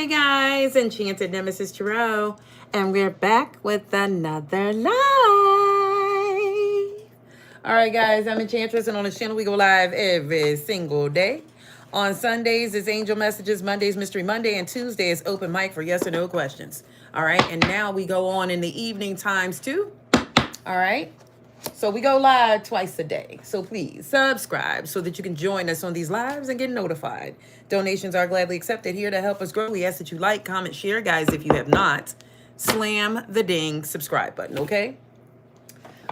Hey guys, Enchanted Nemesis Tarot, and we're back with another live. All right, guys, I'm Enchantress, and on this channel we go live every single day. On Sundays is Angel Messages, Mondays Mystery Monday, and Tuesday is open mic for yes or no questions. All right, and now we go on in the evening times too. All right. So we go live twice a day. So please subscribe so that you can join us on these lives and get notified. Donations are gladly accepted here to help us grow. We ask that you like, comment, share. Guys, if you have not, slam the ding subscribe button, okay?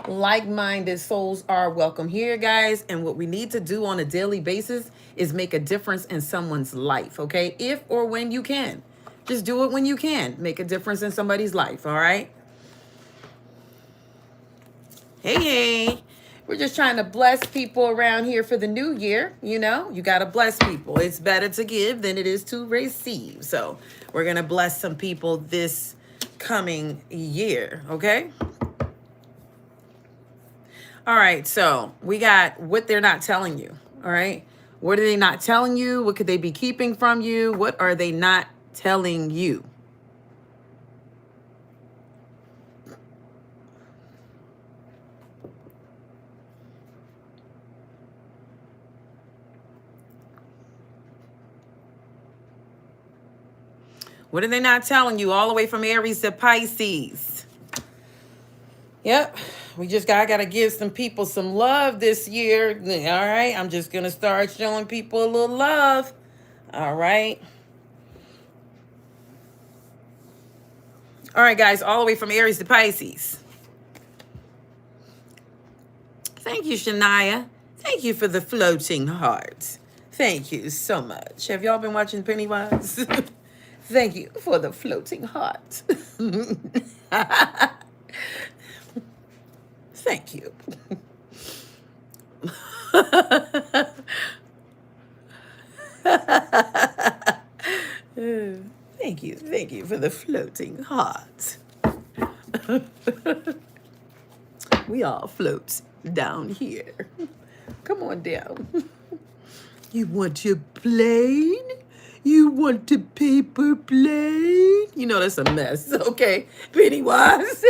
Like-minded souls are welcome here, guys. And what we need to do on a daily basis is make a difference in someone's life, okay? If or when you can. Just do it when you can. Make a difference in somebody's life, all right? Hey, we're just trying to bless people around here for the new year. You know, you got to bless people. It's better to give than it is to receive. So we're going to bless some people this coming year. Okay. All right. So we got what they're not telling you. All right. What are they not telling you? What could they be keeping from you? What are they not telling you? What are they not telling you? All the way from Aries to Pisces. Yep. We just gotta give some people some love this year. All right. I'm just gonna start showing people a little love. All right. All right, guys, all the way from Aries to Pisces. Thank you, Shania. Thank you for the floating heart. Thank you so much. Have y'all been watching Pennywise? Thank you for the floating heart. Thank you. Thank you. Thank you for the floating heart. We all float down here. Come on down. You want your plane? You want a paper plane? You know that's a mess. Okay, Pennywise.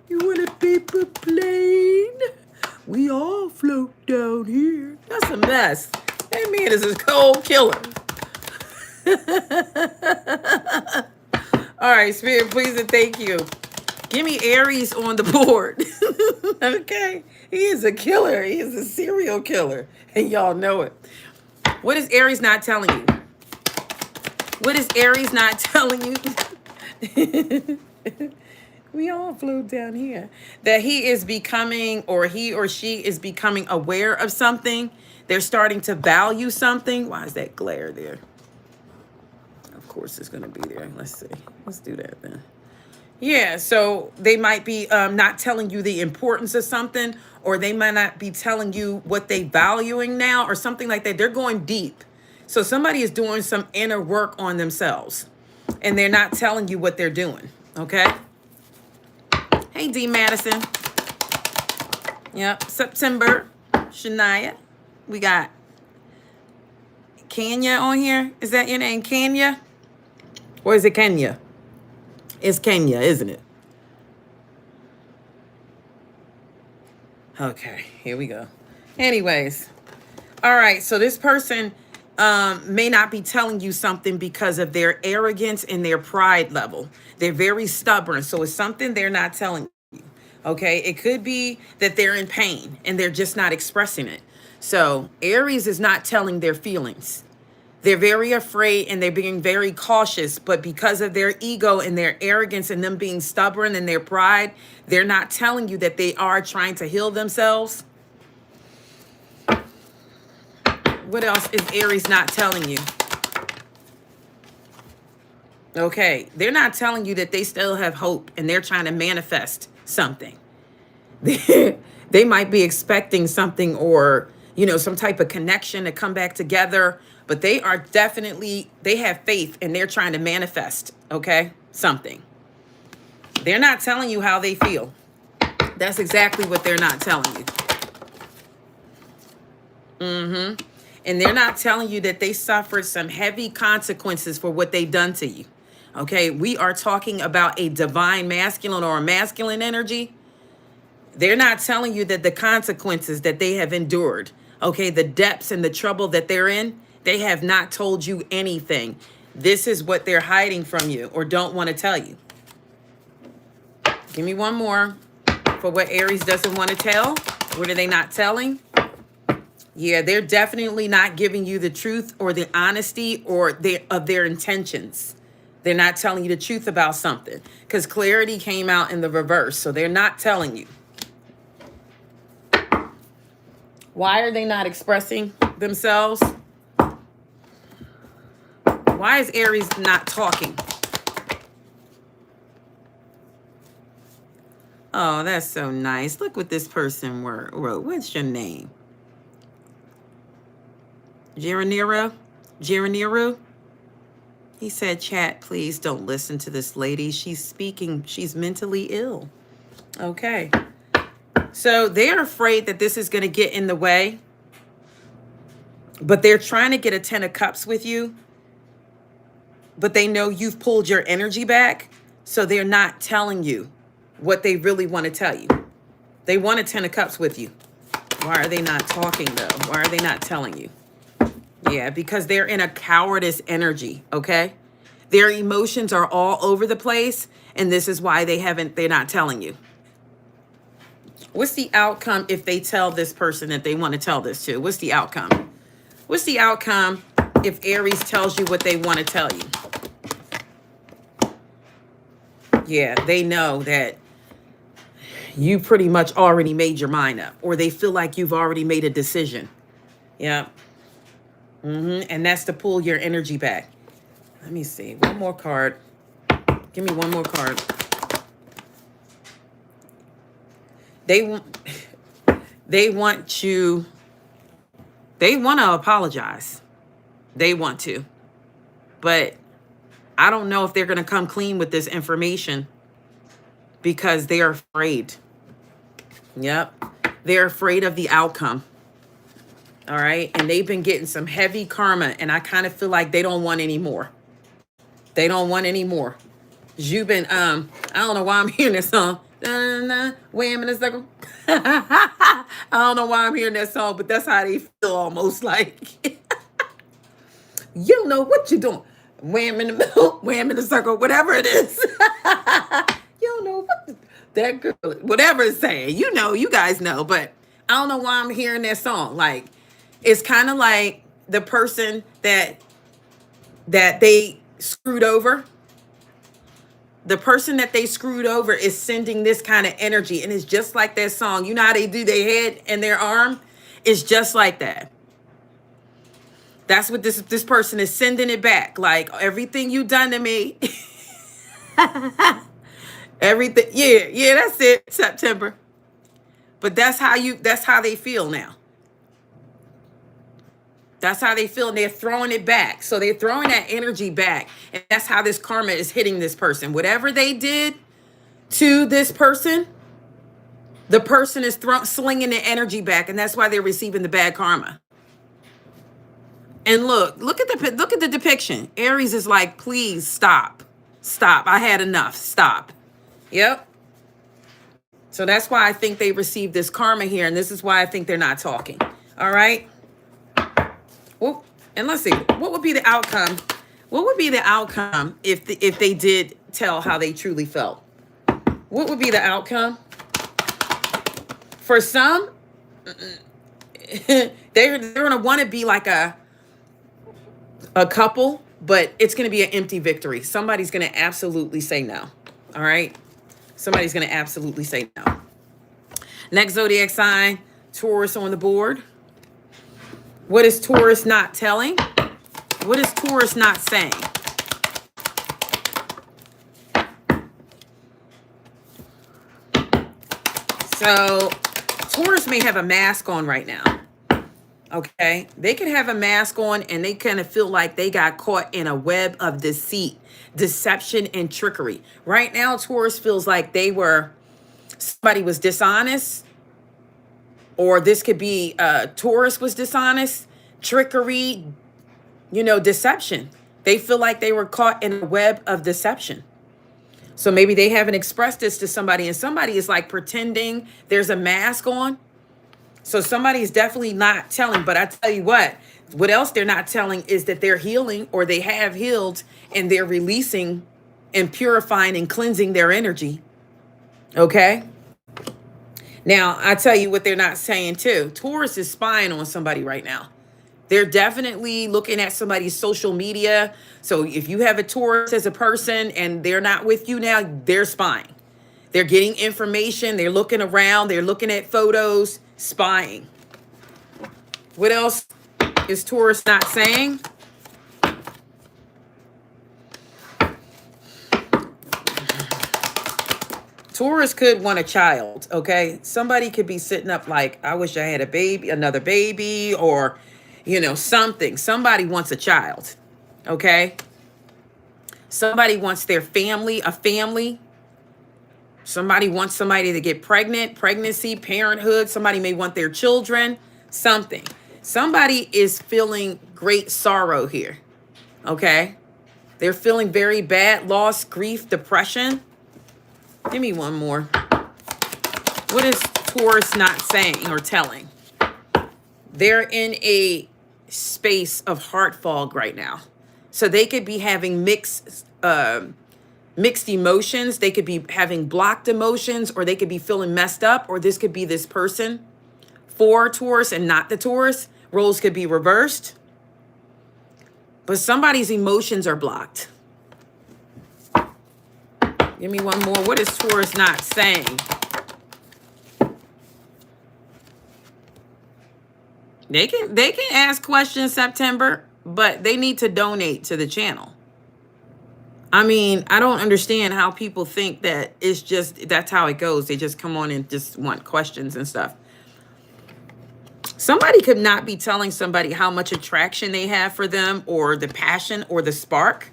You want a paper plane? We all float down here. That's a mess. That man is a cold killer. All right, Spirit, please and thank you. Give me Aries on the board. Okay? He is a killer. He is a serial killer. And y'all know it. What is Aries not telling you? What is Aries not telling you? We all flew down here. That he is becoming, or he or she is becoming aware of something. They're starting to value something. Why is that glare there? Of course it's going to be there. Let's see. Let's do that then. Yeah, so they might be not telling you the importance of something, or they might not be telling you what they valuing now or something like that. They're going deep. So somebody is doing some inner work on themselves, and they're not telling you what they're doing, okay? Hey, D. Madison. Yep, September. Shania. We got Kenya on here. Is that your name, Kenya? Or is it Kenya? It's Kenya, isn't it? Okay, here we go. Anyways. All right, so this person may not be telling you something because of their arrogance and their pride level. They're very stubborn, so it's something they're not telling you, okay? It could be that they're in pain and they're just not expressing it. So Aries is not telling their feelings. They're very afraid and they're being very cautious, but because of their ego and their arrogance and them being stubborn and their pride, they're not telling you that they are trying to heal themselves. What else is Aries not telling you? Okay, they're not telling you that they still have hope and they're trying to manifest something. They might be expecting something, or, you know, some type of connection to come back together, but they are definitely, they have faith and they're trying to manifest, okay, something. They're not telling you how they feel. That's exactly what they're not telling you. And they're not telling you that they suffered some heavy consequences for what they've done to you. Okay, we are talking about a divine masculine or a masculine energy. They're not telling you that the consequences that they have endured, okay, the depths and the trouble that they're in, they have not told you anything. This is what they're hiding from you or don't want to tell you. Give me one more for what Aries doesn't want to tell. What are they not telling? Yeah, they're definitely not giving you the truth or the honesty or of their intentions. They're not telling you the truth about something because clarity came out in the reverse. So they're not telling you. Why are they not expressing themselves? Why is Aries not talking? Oh, that's so nice. Look what this person wrote. What's your name? Geroniro? He said, chat, please don't listen to this lady. She's speaking. She's mentally ill. Okay. So they're afraid that this is going to get in the way. But they're trying to get a 10 of cups with you. But they know you've pulled your energy back. So they're not telling you what they really want to tell you. They want a 10 of cups with you. Why are they not talking though? Why are they not telling you? Yeah, because they're in a cowardice energy, okay? Their emotions are all over the place, and this is why they're not telling you. What's the outcome if they tell this person that they want to tell this to? What's the outcome? What's the outcome if Aries tells you what they want to tell you? Yeah, they know that you pretty much already made your mind up, or they feel like you've already made a decision. Yeah. And that's to pull your energy back. Let me see. One more card. Give me one more card. They want you. They want to apologize. They want to. But I don't know if they're going to come clean with this information because they're afraid. Yep. They're afraid of the outcome. All right. And they've been getting some heavy karma. And I kind of feel like they don't want any more. They don't want any more. You've been, I don't know why I'm hearing this song. Wham in a circle. I don't know why I'm hearing that song, but that's how they feel almost like. You don't know what you're doing. Wham in the middle, wham in the circle, whatever it is. You don't know what that girl, whatever it's saying. You know, you guys know, but I don't know why I'm hearing that song. Like, it's kind of like the person that they screwed over. The person that they screwed over is sending this kind of energy. And it's just like that song. You know how they do their head and their arm? It's just like that. That's what this person is sending it back. Like, everything you done to me. Everything. Yeah, that's it. September. But that's how they feel now. That's how they feel, and they're throwing it back. So they're throwing that energy back, and that's how this karma is hitting this person. Whatever they did to this person, the person is slinging the energy back, and that's why they're receiving the bad karma. And look at the depiction. Aries is like, please stop. I had enough. Stop. Yep. So that's why I think they received this karma here, and this is why I think they're not talking. All right. Well, and let's see, what would be the outcome? What would be the outcome if they did tell how they truly felt? What would be the outcome? For some, they're going to want to be like a couple, but it's going to be an empty victory. Somebody's going to absolutely say no. All right? Somebody's going to absolutely say no. Next zodiac sign, Taurus on the board. What is Taurus not telling? What is Taurus not saying? So Taurus may have a mask on right now. Okay. They can have a mask on and they kind of feel like they got caught in a web of deceit, deception, and trickery. Right now, Taurus feels like somebody was dishonest, or this could be Taurus was dishonest. trickery, you know, deception. They feel like they were caught in a web of deception. So maybe they haven't expressed this to somebody, and somebody is like pretending there's a mask on. So somebody is definitely not telling. But I tell you what else they're not telling is that they're healing, or they have healed, and they're releasing and purifying and cleansing their energy. Okay. Now, I tell you what they're not saying too. Taurus is spying on somebody right now. They're definitely looking at somebody's social media. So if you have a Taurus as a person and they're not with you now, they're spying. They're getting information. They're looking around. They're looking at photos, spying. What else is Taurus not saying? Taurus could want a child, okay? Somebody could be sitting up like, I wish I had a baby, another baby, or, you know, something. Somebody wants a child, okay? Somebody wants their family, a family. Somebody wants somebody to get pregnant, pregnancy, parenthood. Somebody may want their children, something. Somebody is feeling great sorrow here, okay? They're feeling very bad, loss, grief, depression. Give me one more. What is Taurus not saying or telling? They're in a space of heart fog right now. So they could be having mixed emotions. They could be having blocked emotions, or they could be feeling messed up, or this could be this person for Taurus and not the Taurus. Roles could be reversed. But somebody's emotions are blocked. Give me one more. What is Taurus not saying? They can ask questions, September, but they need to donate to the channel. I mean, I don't understand how people think that it's just, that's how it goes. They just come on and just want questions and stuff. Somebody could not be telling somebody how much attraction they have for them, or the passion or the spark.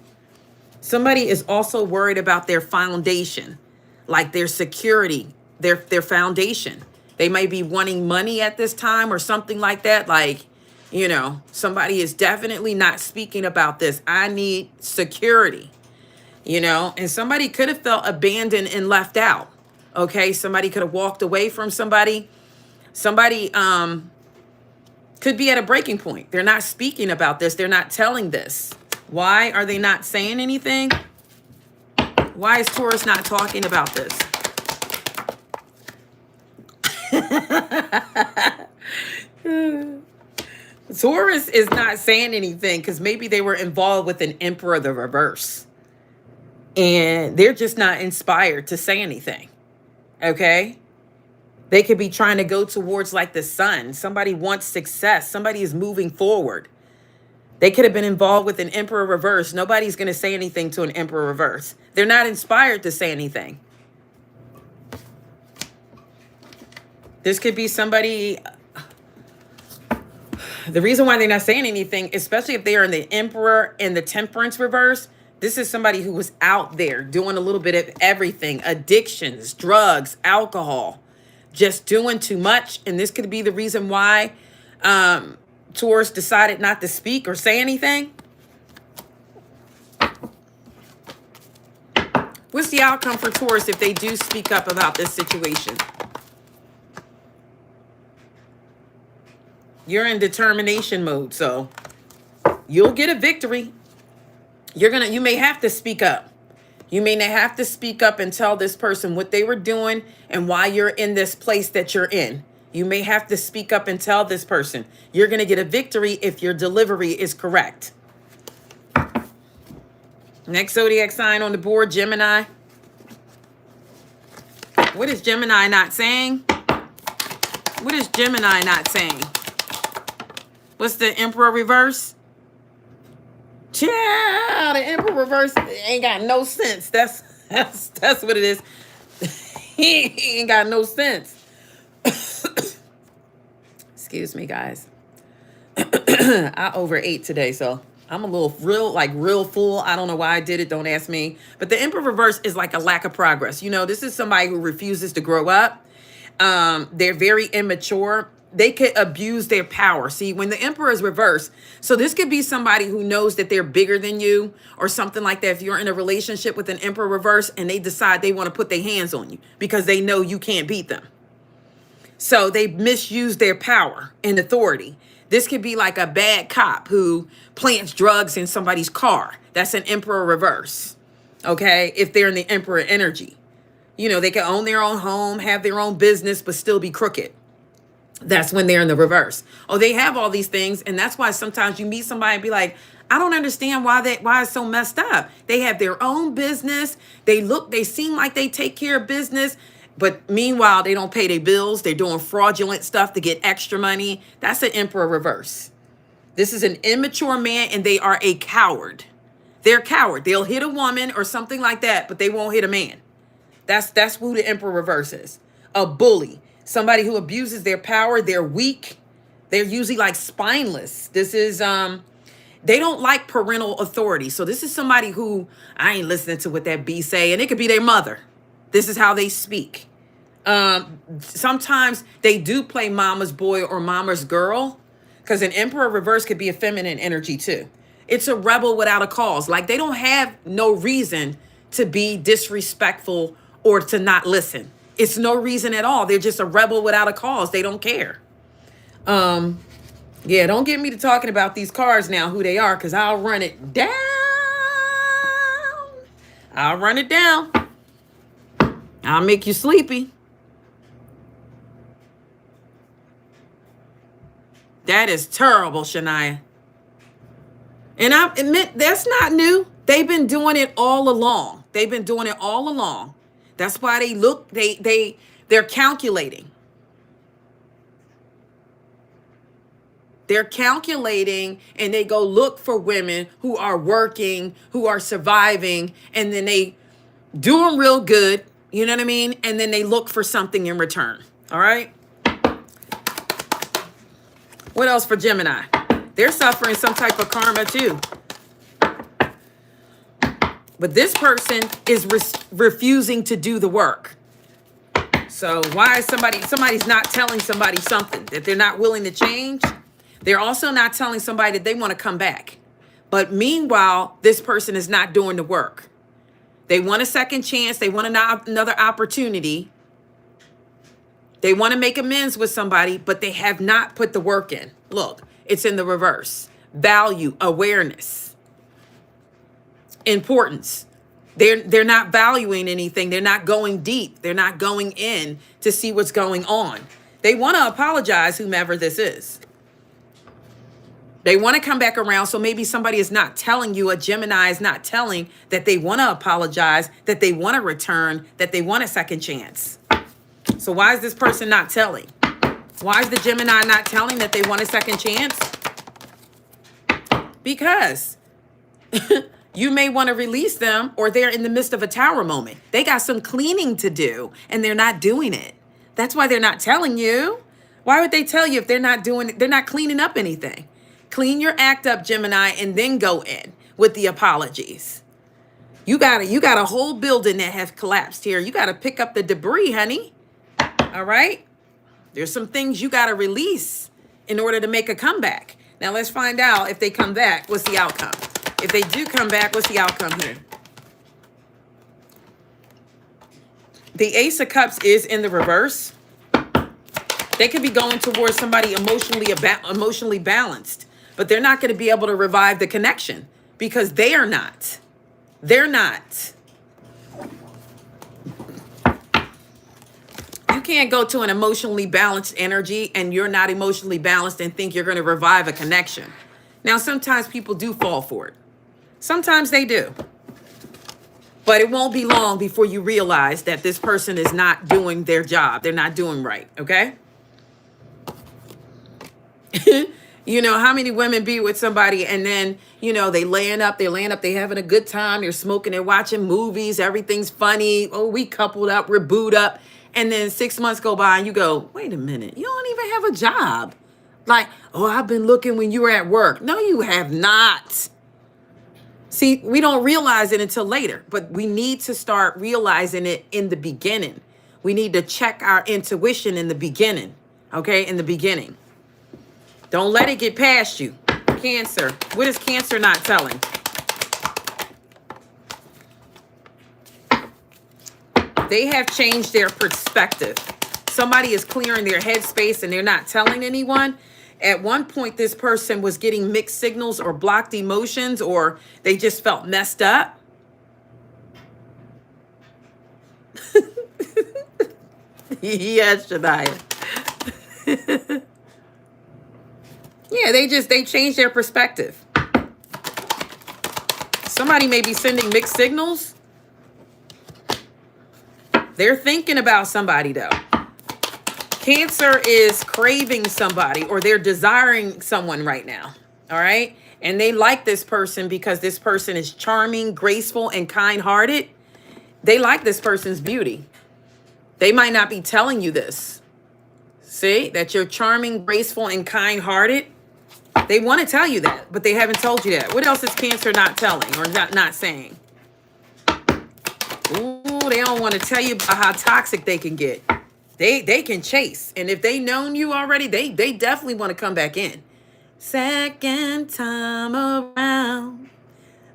Somebody is also worried about their foundation, like their security, their foundation. They may be wanting money at this time or something like that. Like, you know, somebody is definitely not speaking about this. I need security, you know, and somebody could have felt abandoned and left out. Okay. Somebody could have walked away from somebody. Somebody could be at a breaking point. They're not speaking about this. They're not telling this. Why are they not saying anything? Why is Taurus not talking about this? Taurus is not saying anything because maybe they were involved with an Emperor the reverse. And they're just not inspired to say anything. Okay? They could be trying to go towards like the sun. Somebody wants success. Somebody is moving forward. They could have been involved with an Emperor reverse. Nobody's going to say anything to an Emperor reverse. They're not inspired to say anything. This could be somebody. The reason why they're not saying anything, especially if they are in the Emperor and the Temperance reverse, this is somebody who was out there doing a little bit of everything. Addictions, drugs, alcohol, just doing too much. And this could be the reason why Taurus decided not to speak or say anything. What's the outcome for Taurus if they do speak up about this situation? You're in determination mode, so you'll get a victory. You may have to speak up. You may not have to speak up and tell this person what they were doing and why you're in this place that you're in. You may have to speak up and tell this person. You're going to get a victory if your delivery is correct. Next zodiac sign on the board, Gemini. What is Gemini not saying? What is Gemini not saying? What's the Emperor reverse? Yeah, the Emperor reverse ain't got no sense. That's what it is. He ain't got no sense. Excuse me, guys. I overate today, so I'm a little real full. I don't know why I did it. Don't ask me. But the Emperor reverse is like a lack of progress. You know, this is somebody who refuses to grow up. They're very immature. they could abuse their power. See, when the Emperor is reversed, so this could be somebody who knows that they're bigger than you or something like that. If you're in a relationship with an Emperor reverse and they decide they want to put their hands on you because they know you can't beat them. So they misuse their power and authority. This could be like a bad cop who plants drugs in somebody's car. That's an Emperor reverse. Okay, if they're in the Emperor energy. You know, they can own their own home, have their own business, but still be crooked. That's when they're in the reverse. Oh, they have all these things. And that's why sometimes you meet somebody and be like, I don't understand why it's so messed up. They have their own business. They seem like they take care of business. But meanwhile, they don't pay their bills. They're doing fraudulent stuff to get extra money. That's an Emperor reverse. This is an immature man and they are a coward. They're a coward. They'll hit a woman or something like that, but they won't hit a man. That's who the Emperor reverse is. A bully. Somebody who abuses their power. They're weak. They're usually like spineless. This is, they don't like parental authority. So this is somebody who, I ain't listening to what that B say. And it could be their mother. This is how they speak. Sometimes they do play mama's boy or mama's girl. Because an Emperor reverse could be a feminine energy too. It's a rebel without a cause. Like they don't have no reason to be disrespectful or to not listen. It's no reason at all. They're just a rebel without a cause. They don't care. Yeah, don't get me to talking about these cards now, who they are, because I'll run it down. I'll run it down. I'll make you sleepy. That is terrible, Shania. And I admit that's not new. They've been doing it all along. They've been doing it all along. That's why they're calculating. They're calculating and they go look for women who are working, who are surviving, and then they do them real good. You know what I mean? And then they look for something in return. All right. What else for Gemini? They're suffering some type of karma too. But this person is refusing to do the work. So why is somebody's not telling somebody something that they're not willing to change? They're also not telling somebody that they want to come back. But meanwhile, this person is not doing the work. They want a second chance. They want another opportunity. They want to make amends with somebody, but they have not put the work in. Look, it's in the reverse. Value, awareness, importance. They're not valuing anything. They're not going deep. They're not going in to see what's going on. They want to apologize, whomever this is. They want to come back around. So maybe somebody is not telling you, a Gemini is not telling that they want to apologize, that they want to return, that they want a second chance. So why is this person not telling? Why is the Gemini not telling that they want a second chance? Because you may want to release them, or they're in the midst of a tower moment. They got some cleaning to do and they're not doing it. That's why they're not telling you. Why would they tell you if they're not doing it? They're not cleaning up anything. Clean your act up, Gemini, and then go in with the apologies. You got a whole building that has collapsed here. You got to pick up the debris, honey. All right. There's some things you got to release in order to make a comeback. Now let's find out if they come back. What's the outcome? If they do come back, what's the outcome here? The Ace of Cups is in the reverse. They could be going towards somebody emotionally balanced, but they're not going to be able to revive the connection because they are not. They're not. You can't go to an emotionally balanced energy and you're not emotionally balanced and think you're going to revive a connection. Now, sometimes people do fall for it. Sometimes they do. But it won't be long before you realize that this person is not doing their job. They're not doing right. Okay? You know, how many women be with somebody and then, you know, they're laying up, they're having a good time, they're smoking, they're watching movies, everything's funny. Oh, we coupled up, we're booed up. And then 6 months go by and you go, wait a minute, you don't even have a job. Like, oh, I've been looking when you were at work. No, you have not. See, we don't realize it until later, but we need to start realizing it in the beginning. We need to check our intuition in the beginning. okay, in the beginning. Don't let it get past you. Cancer. What is Cancer not telling? They have changed their perspective. Somebody is clearing their headspace and they're not telling anyone. At one point, this person was getting mixed signals or blocked emotions, or they just felt messed up. Yes, Shania. Yeah, they changed their perspective. Somebody may be sending mixed signals. They're thinking about somebody, though. Cancer is craving somebody, or they're desiring someone right now. All right. And they like this person because this person is charming, graceful, and kind-hearted. They like this person's beauty. They might not be telling you this. See, that you're charming, graceful, and kind-hearted. They want to tell you that, but they haven't told you that. What else is Cancer not telling or not saying? Ooh, they don't want to tell you about how toxic they can get. They can chase. And if they known you already, they definitely want to come back in. Second time around,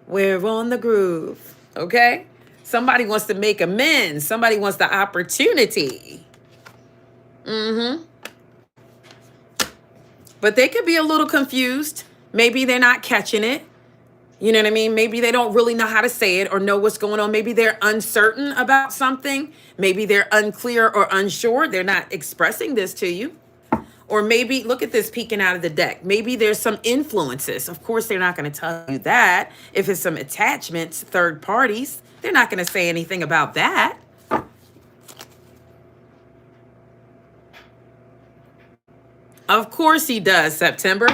we're on the groove. Okay? Somebody wants to make amends. Somebody wants the opportunity. But they could be a little confused. Maybe they're not catching it. You know what I mean? Maybe they don't really know how to say it or know what's going on. Maybe they're uncertain about something. Maybe they're unclear or unsure. They're not expressing this to you. Or maybe, look at this peeking out of the deck. Maybe there's some influences. Of course, they're not going to tell you that. If it's some attachments, third parties, they're not going to say anything about that. Of course he does, September.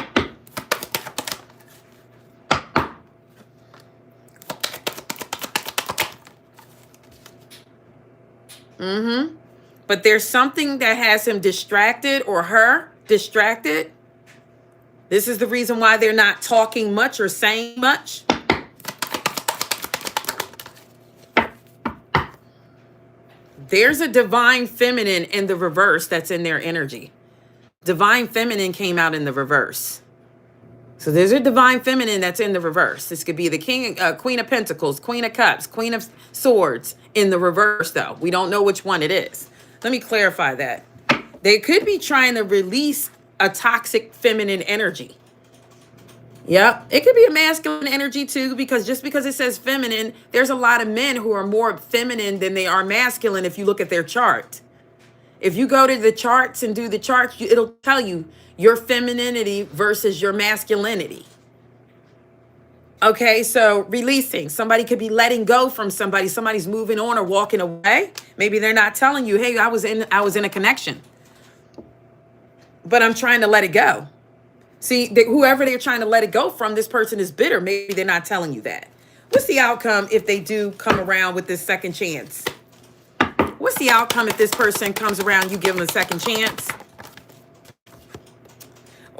But there's something that has him distracted, or her distracted. This is the reason why they're not talking much or saying much. There's a divine feminine in the reverse that's in their energy. Divine feminine came out in the reverse. So there's a divine feminine that's in the reverse. This could be the Queen of Pentacles, Queen of Cups, Queen of Swords in the reverse, though. We don't know which one it is. Let me clarify that. They could be trying to release a toxic feminine energy. Yep. It could be a masculine energy, too, because just because it says feminine, there's a lot of men who are more feminine than they are masculine if you look at their chart. If you go to the charts and do the charts, it'll tell you your femininity versus your masculinity. Okay, so releasing. Somebody could be letting go from somebody. Somebody's moving on or walking away. Maybe they're not telling you, hey, I was in a connection, but I'm trying to let it go. See, whoever they're trying to let it go from, this person is bitter. Maybe they're not telling you that. What's the outcome if they do come around with this second chance? What's the outcome if this person comes around, you give them a second chance?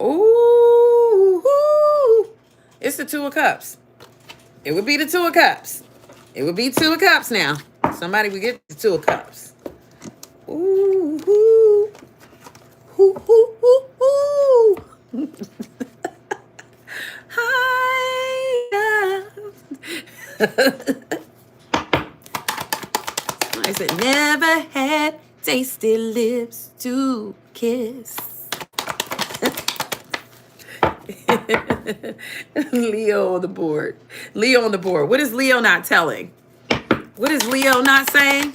Ooh, it's the Two of Cups. It would be the Two of Cups. It would be Two of Cups now. Somebody would get the Two of Cups. Ooh, ooh, ooh, ooh, ooh, ooh. Hi. I said, never had tasty lips to kiss. Leo on the board. Leo on the board. What is Leo not telling? What is Leo not saying?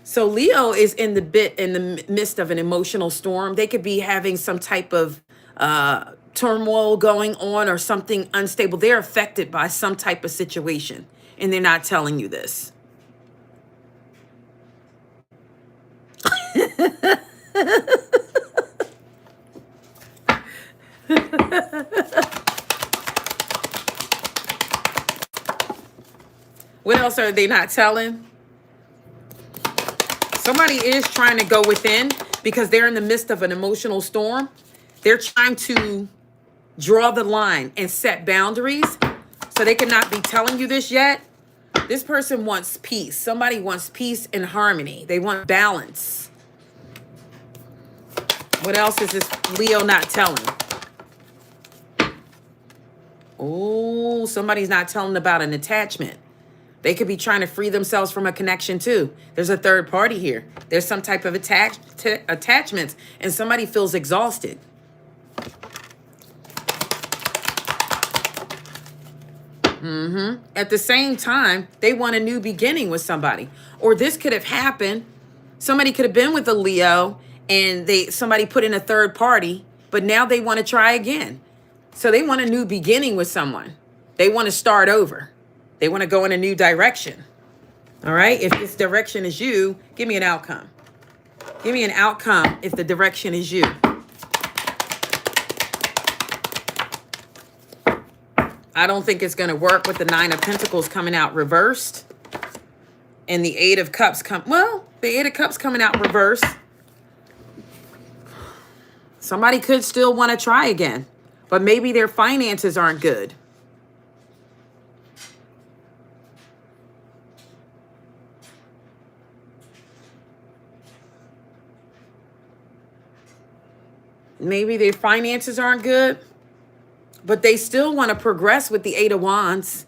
So Leo is in the midst of an emotional storm. They could be having some type of turmoil going on or something unstable. They're affected by some type of situation, and they're not telling you this. What else are they not telling? Somebody is trying to go within because they're in the midst of an emotional storm. They're trying to draw the line and set boundaries. So they cannot be telling you this yet. This person wants peace. Somebody wants peace and harmony. They want balance. What else is this Leo not telling? Oh, somebody's not telling about an attachment. They could be trying to free themselves from a connection too. There's a third party here. There's some type of attachments, and somebody feels exhausted. At the same time, they want a new beginning with somebody. Or this could have happened. Somebody could have been with a Leo and somebody put in a third party, but now they want to try again. So they want a new beginning with someone. They want to start over. They want to go in a new direction. All right. If this direction is you, give me an outcome. Give me an outcome if the direction is you. I don't think it's going to work with the 9 of Pentacles coming out reversed. And the 8 of Cups the 8 of Cups coming out reversed. Somebody could still want to try again, but maybe their finances aren't good. Maybe their finances aren't good, but they still want to progress with the 8 of Wands.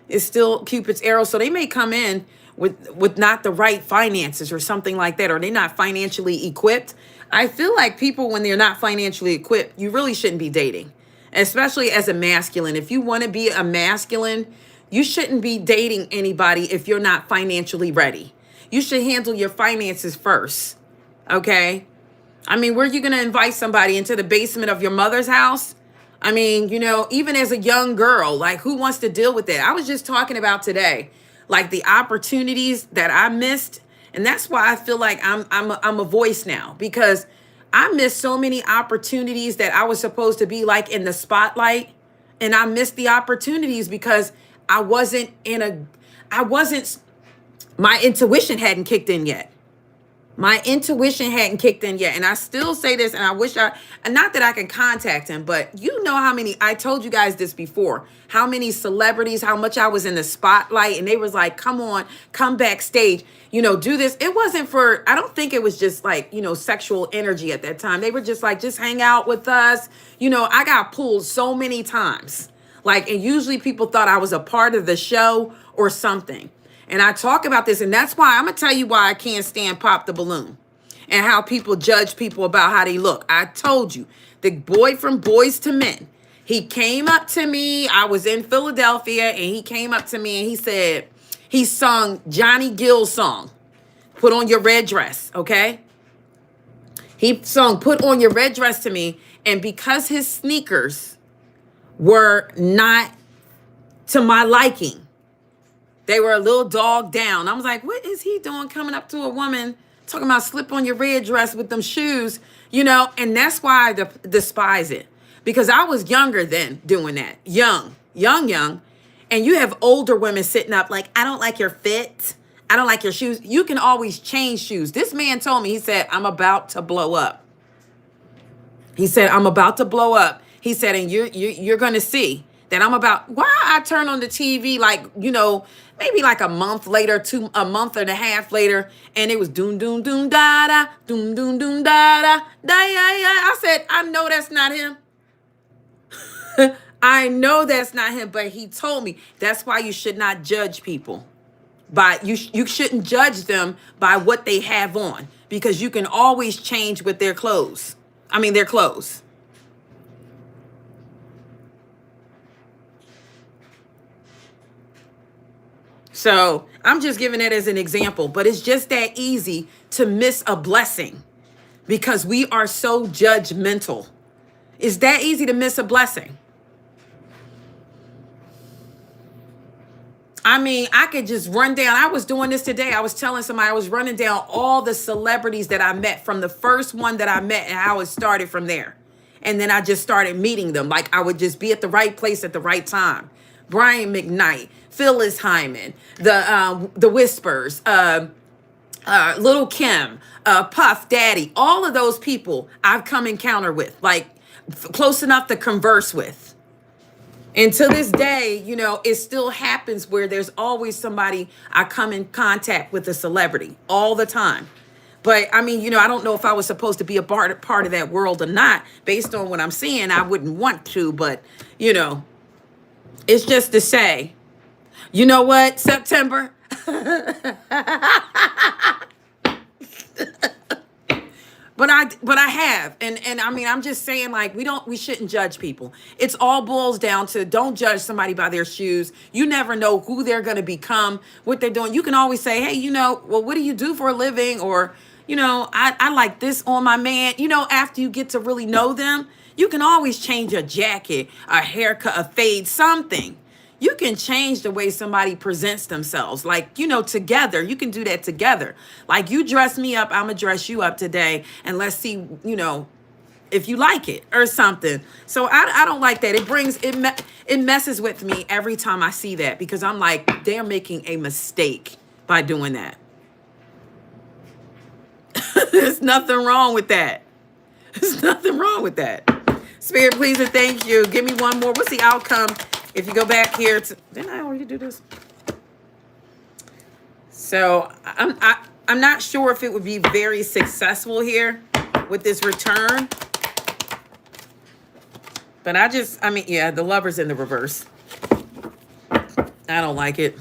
It's still Cupid's arrow. So they may come in with not the right finances or something like that, or they're not financially equipped. I feel like people, when they're not financially equipped, you really shouldn't be dating, especially as a masculine. If you want to be a masculine, you shouldn't be dating anybody if you're not financially ready. You should handle your finances first, okay? I mean, where are you going to invite somebody into the basement of your mother's house? I mean, you know, even as a young girl, like, who wants to deal with that? I was just talking about today, like, the opportunities that I missed. And that's why I feel like I'm a voice now, because I missed so many opportunities that I was supposed to be like in the spotlight. And I missed the opportunities because my intuition hadn't kicked in yet. My intuition hadn't kicked in yet. And I still say this, and I wish not that I can contact him, but you know how many, I told you guys this before, how many celebrities, how much I was in the spotlight, and they was like, come on, come backstage, you know, do this. It wasn't for, I don't think it was just like, you know, sexual energy at that time. They were just like, just hang out with us. You know, I got pulled so many times. Like, and usually people thought I was a part of the show or something. And I talk about this, and that's why I'm going to tell you why I can't stand Pop the Balloon and how people judge people about how they look. I told you, the boy from Boys to Men, he came up to me. I was in Philadelphia, and he came up to me, and he said, he sung Johnny Gill's song, Put On Your Red Dress, okay? He sung Put On Your Red Dress to me, and because his sneakers were not to my liking, they were a little dogged down. I was like, what is he doing coming up to a woman talking about slip on your red dress with them shoes, you know? And that's why I despise it, because I was younger then doing that. Young. And you have older women sitting up like, I don't like your fit. I don't like your shoes. You can always change shoes. This man told me, he said, I'm about to blow up. He said, I'm about to blow up. He said, and you're going to see that I'm about, why I turn on the TV, like, you know, maybe like a month later, a month and a half later, and it was doom, doom, doom, da, da, doom, doom, doom, da, da, da, ya, ya. I said, I know that's not him. I know that's not him, but he told me that's why you should not judge people. You shouldn't judge them by what they have on, because you can always change with their clothes. Their clothes. So I'm just giving it as an example, but it's just that easy to miss a blessing because we are so judgmental. It's that easy to miss a blessing. I could just run down. I was doing this today. I was telling somebody, I was running down all the celebrities that I met, from the first one that I met and how it started from there. And then I just started meeting them. Like, I would just be at the right place at the right time. Brian McKnight, Phyllis Hyman, the Whispers, Little Kim, Puff Daddy, all of those people I've come encounter with, like close enough to converse with. And to this day, you know, it still happens where there's always somebody I come in contact with, a celebrity, all the time. But I mean, you know, I don't know if I was supposed to be a part of that world or not. Based on what I'm seeing, I wouldn't want to, but you know, it's just to say, you know what, September? But I have. And I mean, I'm just saying, like, we shouldn't judge people. It's all boils down to, don't judge somebody by their shoes. You never know who they're going to become, what they're doing. You can always say, hey, you know, well, what do you do for a living? Or, you know, I like this on my man. You know, after you get to really know them, you can always change a jacket, a haircut, a fade, something. You can change the way somebody presents themselves. Like, you know, together, you can do that together. Like, you dress me up, I'm gonna dress you up today, and let's see, you know, if you like it or something. So I don't like that. It messes with me every time I see that, because I'm like, they're making a mistake by doing that. There's nothing wrong with that. There's nothing wrong with that. Spirit, please and thank you. Give me one more. What's the outcome? If you go back here to, didn't I already do this? So I'm not sure if it would be very successful here with this return. But I mean, yeah, the Lover's in the reverse. I don't like it.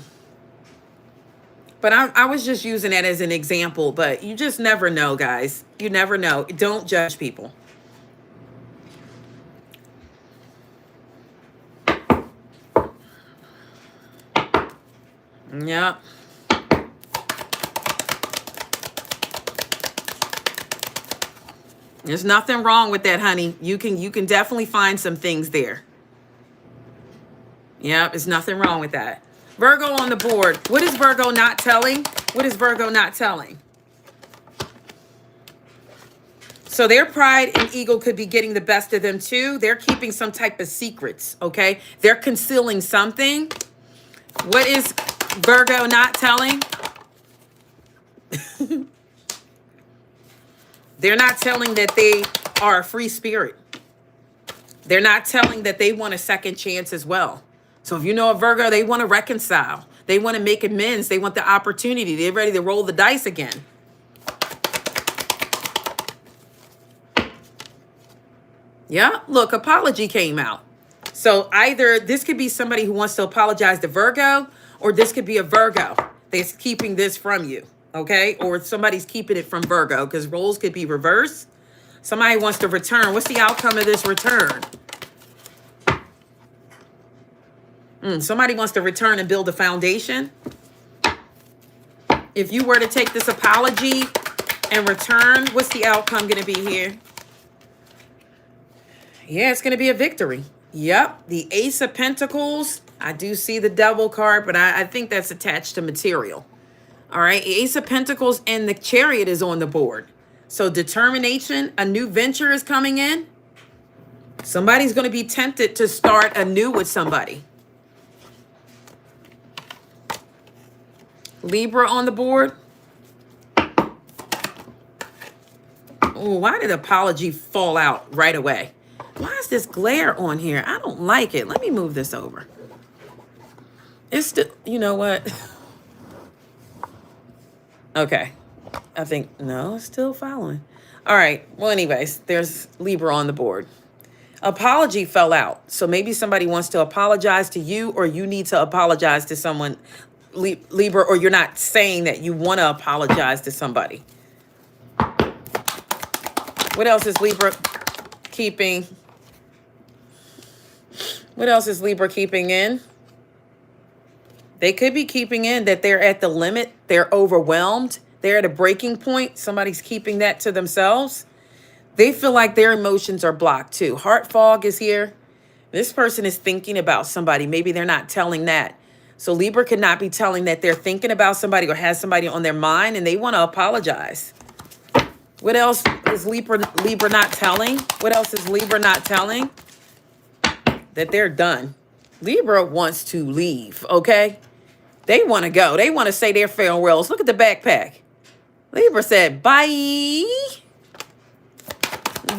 But I was just using that as an example, but you just never know, guys. You never know. Don't judge people. Yeah. There's nothing wrong with that, honey. You can definitely find some things there. Yeah, there's nothing wrong with that. Virgo on the board. What is Virgo not telling? What is Virgo not telling? So their pride and ego could be getting the best of them too. They're keeping some type of secrets, okay? They're concealing something. What is Virgo not telling? They're not telling that they are a free spirit. They're not telling that they want a second chance as well. So if you know a Virgo, they want to reconcile. They want to make amends. They want the opportunity. They're ready to roll the dice again. Yeah, look, apology came out. So either this could be somebody who wants to apologize to Virgo, or this could be a Virgo that's keeping this from you, okay? Or somebody's keeping it from Virgo, because roles could be reversed. Somebody wants to return. What's the outcome of this return? Somebody wants to return and build a foundation. If you were to take this apology and return, what's the outcome going to be here? Yeah, it's going to be a victory. Yep, the Ace of Pentacles. I do see the Devil card, but I think that's attached to material. All right, Ace of Pentacles and the Chariot is on the board. So determination, a new venture is coming in. Somebody's going to be tempted to start anew with somebody. Libra on the board. Oh, why did apology fall out right away? Why is this glare on here? I don't like it. Let me move this over. It's still, you know what? Okay. I think, no, it's still following. All right. Well, anyways, there's Libra on the board. Apology fell out. So maybe somebody wants to apologize to you, or you need to apologize to someone, Libra, or you're not saying that you want to apologize to somebody. What else is Libra keeping? What else is Libra keeping in? They could be keeping in that they're at the limit. They're overwhelmed. They're at a breaking point. Somebody's keeping that to themselves. They feel like their emotions are blocked too. Heart fog is here. This person is thinking about somebody. Maybe they're not telling that. So Libra could not be telling that they're thinking about somebody or has somebody on their mind and they want to apologize. What else is Libra not telling? What else is Libra not telling? That they're done. Libra wants to leave, okay? They want to go. They want to say their farewells. Look at the backpack. Libra said, bye.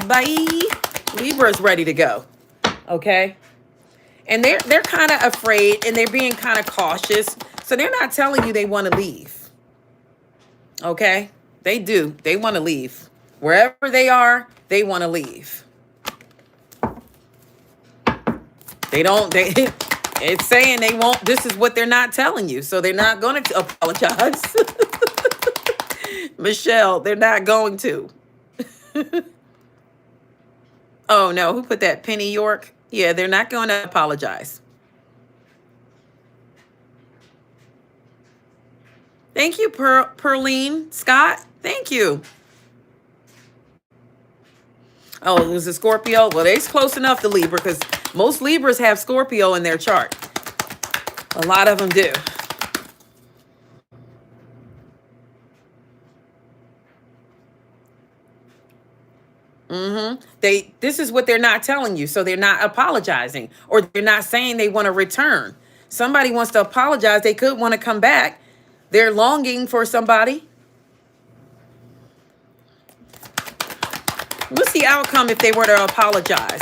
Bye. Libra is ready to go, okay? And they're kind of afraid and they're being kind of cautious. So they're not telling you they want to leave. Okay? They do. They want to leave. Wherever they are, they want to leave. It's saying they won't. This is what they're not telling you. So they're not going to apologize. Michelle, they're not going to. Oh, no. Who put that? Penny York? Yeah, they're not going to apologize. Thank you, Perline Scott. Thank you. Oh, it was a Scorpio? Well, they's close enough to Libra because most Libras have Scorpio in their chart. A lot of them do. This is what they're not telling you. So they're not apologizing, or they're not saying they want to return. Somebody wants to apologize. They could want to come back. They're longing for somebody. What's the outcome if they were to apologize?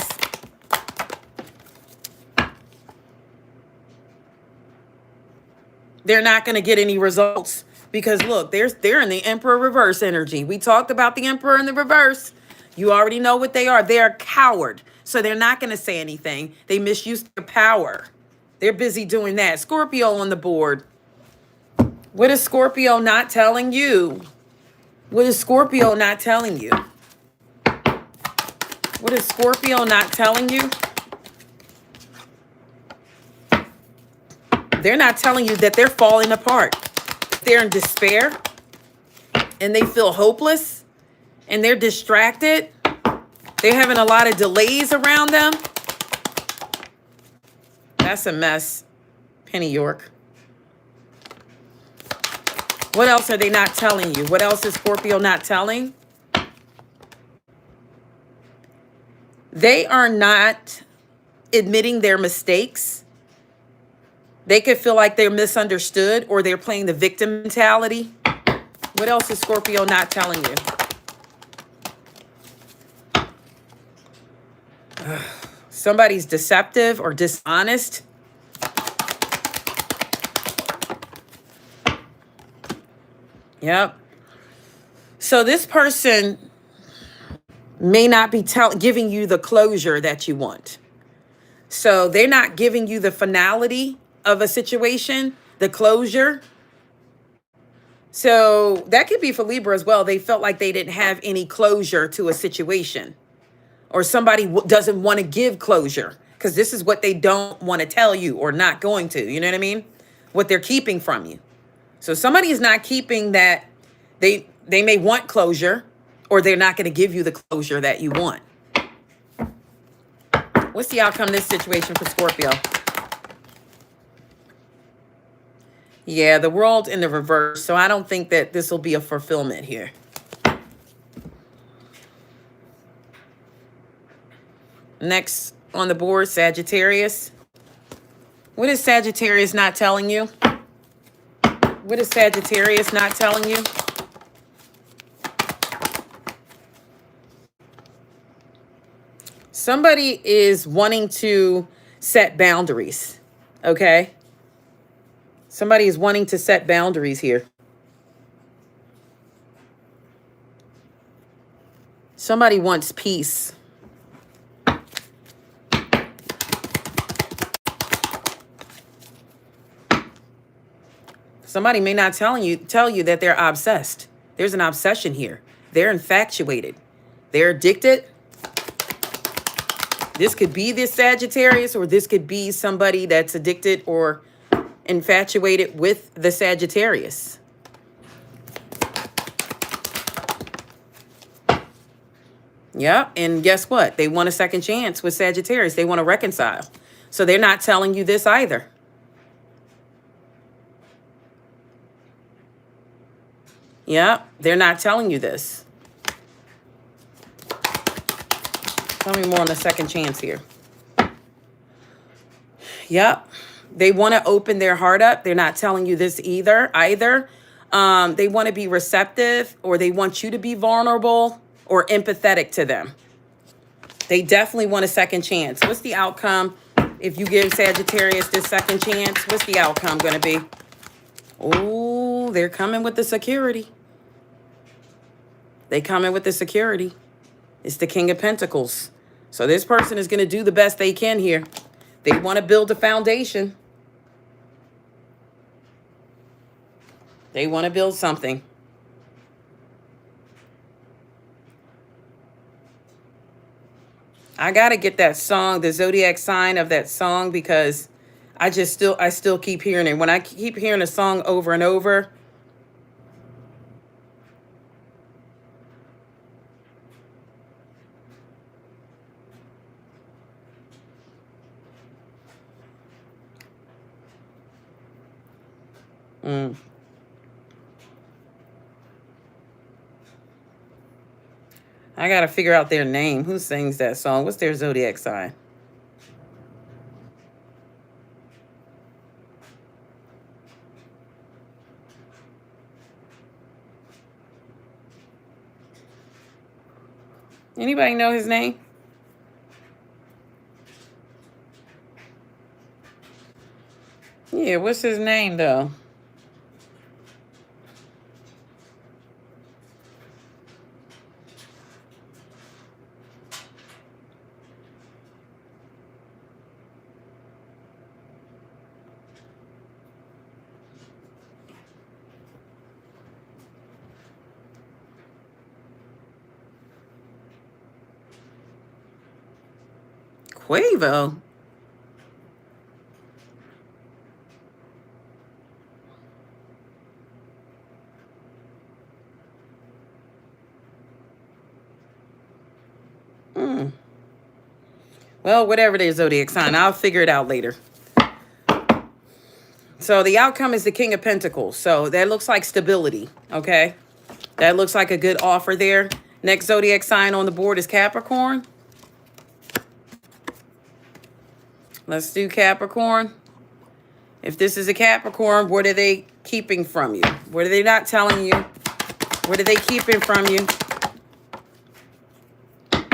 They're not going to get any results because look, they're in the Emperor reverse energy. We talked about the Emperor in the reverse. You already know what they are. They're a coward. So they're not going to say anything. They misuse their power. They're busy doing that. Scorpio on the board. What is Scorpio not telling you? What is Scorpio not telling you? What is Scorpio not telling you? They're not telling you that they're falling apart. They're in despair and they feel hopeless and they're distracted. They're having a lot of delays around them. That's a mess, Penny York. What else are they not telling you? What else is Scorpio not telling? They are not admitting their mistakes. They could feel like they're misunderstood or they're playing the victim mentality. What else is Scorpio not telling you? Somebody's deceptive or dishonest. Yep. So this person may not be giving you the closure that you want. So they're not giving you the finality of a situation, the closure. So that could be for Libra as well. They felt like they didn't have any closure to a situation, or somebody doesn't want to give closure because this is what they don't want to tell you or not going to. You know what I mean? What they're keeping from you. So somebody is not keeping that. They may want closure, or they're not going to give you the closure that you want. What's the outcome of this situation for Scorpio? Yeah, the world in the reverse. So I don't think that this will be a fulfillment here. Next on the board, Sagittarius. What is Sagittarius not telling you? What is Sagittarius not telling you? Somebody is wanting to set boundaries, okay? Somebody is wanting to set boundaries here. Somebody wants peace. Somebody may not tell you that they're obsessed. There's an obsession here. They're infatuated. They're addicted. This could be this Sagittarius, or this could be somebody that's addicted or infatuated with the Sagittarius. Yeah, and guess what? They want a second chance with Sagittarius. They want to reconcile. So they're not telling you this either. Yeah, they're not telling you this. Tell me more on the second chance here. Yep. They want to open their heart up. They're not telling you this either. They want to be receptive, or they want you to be vulnerable or empathetic to them. They definitely want a second chance. What's the outcome if you give Sagittarius this second chance? What's the outcome going to be? Oh, they're coming with the security. They coming with the security. It's the King of Pentacles. So this person is going to do the best they can here. They want to build a foundation. They want to build something. I got to get that song, the zodiac sign of that song, because I still keep hearing it. When I keep hearing a song over and over, I got to figure out their name. Who sings that song? What's their zodiac sign? Anybody know his name? Yeah, what's his name, though? Quavo. Well, whatever their zodiac sign, I'll figure it out later. So the outcome is the King of Pentacles. So that looks like stability, okay? That looks like a good offer there. Next zodiac sign on the board is Capricorn. Let's do Capricorn. If this is a Capricorn, what are they keeping from you? What are they not telling you? What are they keeping from you?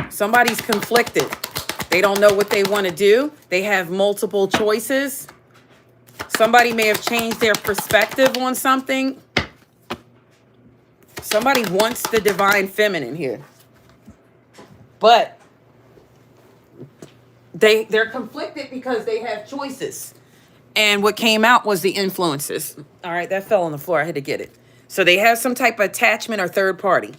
Somebody's conflicted. They don't know what they want to do. They have multiple choices. Somebody may have changed their perspective on something. Somebody wants the divine feminine here. But they're conflicted because they have choices. And what came out was the influences. All right, that fell on the floor. I had to get it. So they have some type of attachment or third party.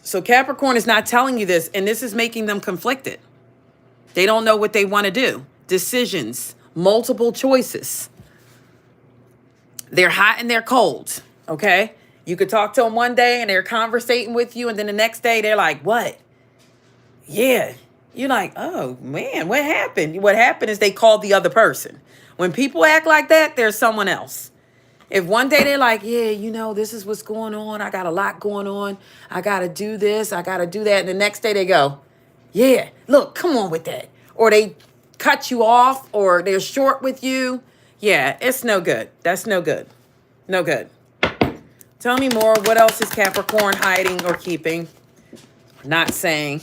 So Capricorn is not telling you this, and this is making them conflicted. They don't know what they want to do. Decisions, multiple choices. They're hot and they're cold, okay? You could talk to them one day and they're conversating with you, and then the next day they're like, what? Yeah. You're like, oh, man, what happened? What happened is they called the other person. When people act like that, there's someone else. If one day they're like, yeah, you know, this is what's going on. I got a lot going on. I got to do this. I got to do that. And the next day they go, yeah, look, come on with that. Or they cut you off, or they're short with you. Yeah, it's no good. That's no good. No good. Tell me more. What else is Capricorn hiding or keeping? Not saying.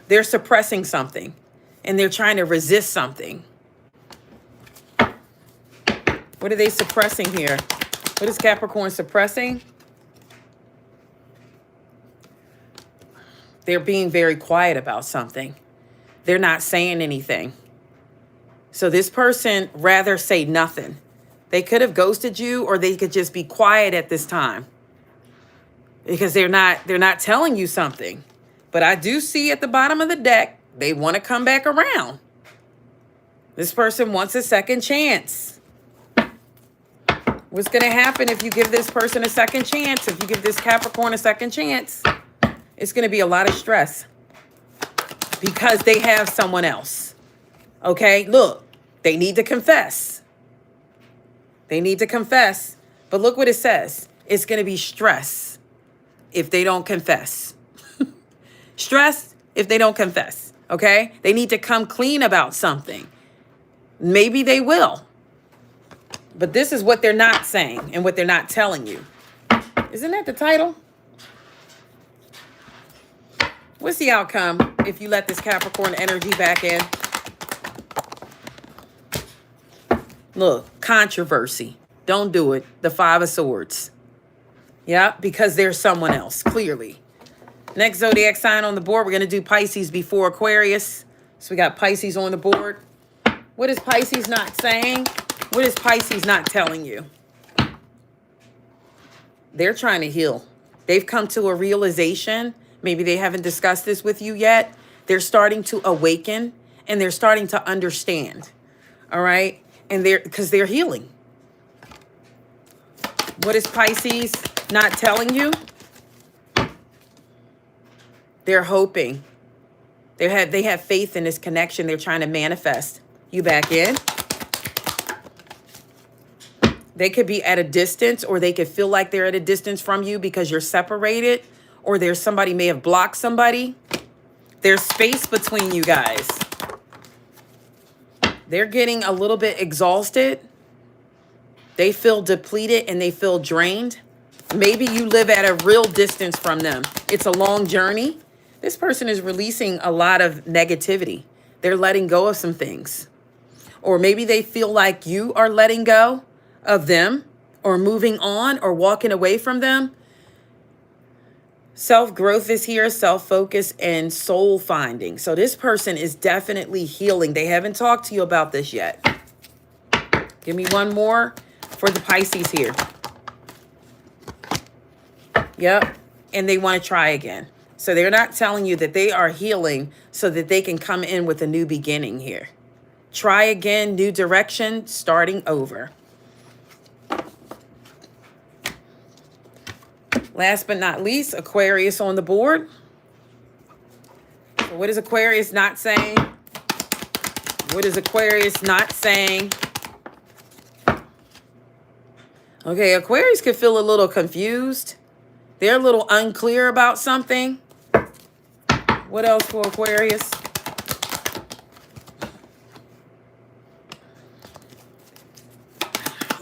They're suppressing something, and they're trying to resist something. What are they suppressing here? What is Capricorn suppressing? They're being very quiet about something. They're not saying anything. So this person rather say nothing. They could have ghosted you, or they could just be quiet at this time because they're not telling you something. But I do see at the bottom of the deck, they want to come back around. This person wants a second chance. What's going to happen if you give this person a second chance? If you give this Capricorn a second chance, it's going to be a lot of stress because they have someone else. Okay, look, they need to confess. They need to confess. But look what it says. It's going to be stress if they don't confess. Stress if they don't confess. Okay, they need to come clean about something. Maybe they will. But this is what they're not saying and what they're not telling you. Isn't that the title? What's the outcome if you let this Capricorn energy back in? Look, controversy. Don't do it. The Five of Swords. Yeah, because there's someone else, clearly. Next zodiac sign on the board, we're going to do Pisces before Aquarius. So we got Pisces on the board. What is Pisces not saying? What is Pisces not telling you? They're trying to heal. They've come to a realization. Maybe they haven't discussed this with you yet. They're starting to awaken and they're starting to understand. All right? And because they're healing. What is Pisces not telling you? They're hoping. They have faith in this connection. They're trying to manifest you back in. They could be at a distance, or they could feel like they're at a distance from you because you're separated, or there's somebody may have blocked somebody. There's space between you guys. They're getting a little bit exhausted. They feel depleted and they feel drained. Maybe you live at a real distance from them. It's a long journey. This person is releasing a lot of negativity. They're letting go of some things. Or maybe they feel like you are letting go of them or moving on or walking away from them. Self-growth is here, self-focus, and soul finding. So this person is definitely healing. They haven't talked to you about this yet. Give me one more for the Pisces here. Yep. And they want to try again. So they're not telling you that they are healing so that they can come in with a new beginning here. Try again, new direction, starting over. Last but not least, Aquarius on the board. So what is Aquarius not saying? What is Aquarius not saying? Okay, Aquarius could feel a little confused. They're a little unclear about something. What else for Aquarius?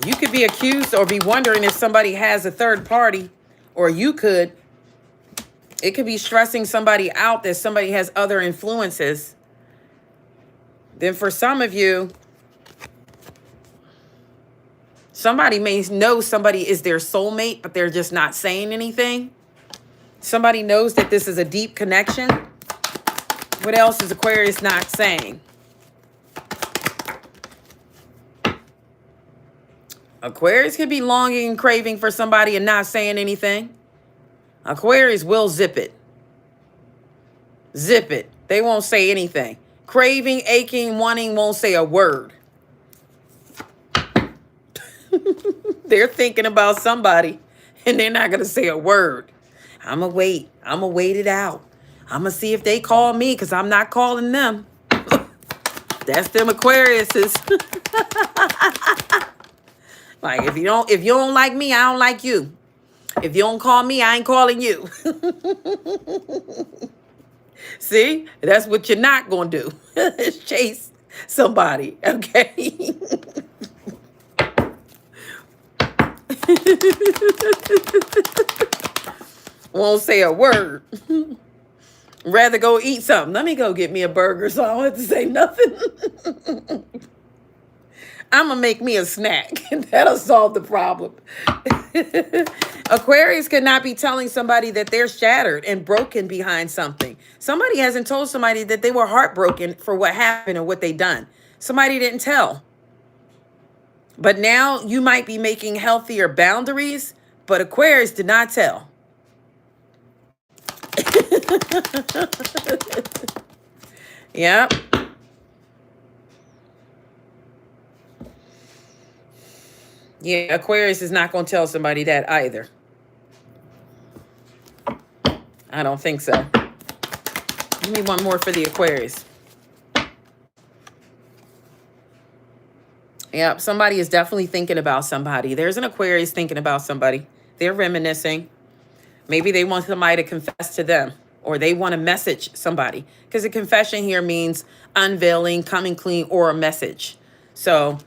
You could be accused or be wondering if somebody has a third party, or you could. It could be stressing somebody out that somebody has other influences. Then for some of you, somebody may know somebody is their soulmate, but they're just not saying anything. Somebody knows that this is a deep connection. What else is Aquarius not saying? Aquarius could be longing and craving for somebody and not saying anything. Aquarius will zip it. Zip it. They won't say anything. Craving, aching, wanting, won't say a word. They're thinking about somebody and they're not going to say a word. I'm going to wait. I'm going to wait it out. I'm going to see if they call me because I'm not calling them. That's them Aquariuses. Like, if you don't like me, I don't like you. If you don't call me, I ain't calling you. See, that's what you're not going to do. Is chase somebody, okay? Won't say a word. Rather go eat something. Let me go get me a burger so I don't have to say nothing. I'm going to make me a snack. That'll solve the problem. Aquarius could not be telling somebody that they're shattered and broken behind something. Somebody hasn't told somebody that they were heartbroken for what happened or what they done. Somebody didn't tell. But now you might be making healthier boundaries, but Aquarius did not tell. Yep. Yeah, Aquarius is not going to tell somebody that either. I don't think so. Give me one more for the Aquarius. Yep, somebody is definitely thinking about somebody. There's an Aquarius thinking about somebody. They're reminiscing. Maybe they want somebody to confess to them, or they want to message somebody. Because a confession here means unveiling, coming clean, or a message. So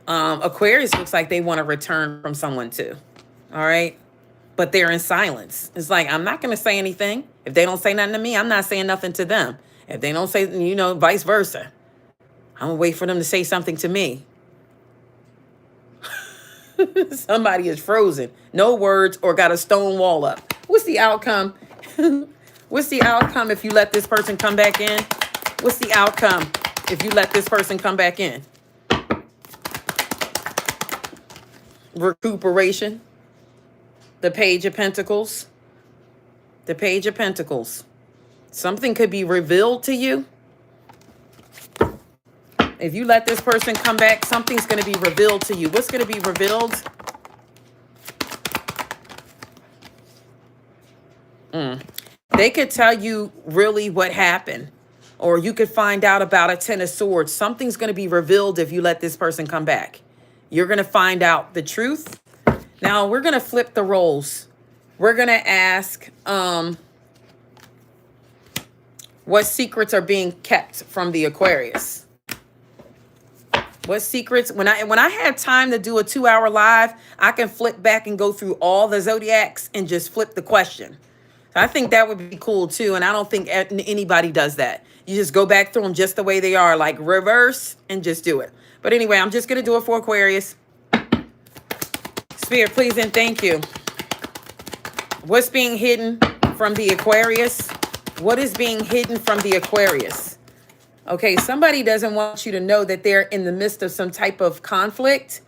Aquarius looks like they want to return from someone too. All right. But they're in silence. It's like, I'm not going to say anything. If they don't say nothing to me, I'm not saying nothing to them. If they don't say, vice versa, I'm going to wait for them to say something to me. Somebody is frozen. No words or got a stone wall up. What's the outcome? What's the outcome if you let this person come back in? What's the outcome if you let this person come back in? Recuperation. The Page of Pentacles. The Page of Pentacles. Something could be revealed to you. If you let this person come back, something's going to be revealed to you. What's going to be revealed? They could tell you really what happened. Or you could find out about a Ten of Swords. Something's going to be revealed if you let this person come back. You're going to find out the truth. Now, we're going to flip the roles. We're going to ask, what secrets are being kept from the Aquarius? What secrets? When I have time to do a 2-hour live, I can flip back and go through all the Zodiacs and just flip the question. I think that would be cool too. And I don't think anybody does that. You just go back through them just the way they are, like reverse, and just do it. But anyway, I'm just going to do it for Aquarius. Spirit, please and thank you. What's being hidden from the Aquarius? What is being hidden from the Aquarius? Okay, somebody doesn't want you to know that they're in the midst of some type of conflict.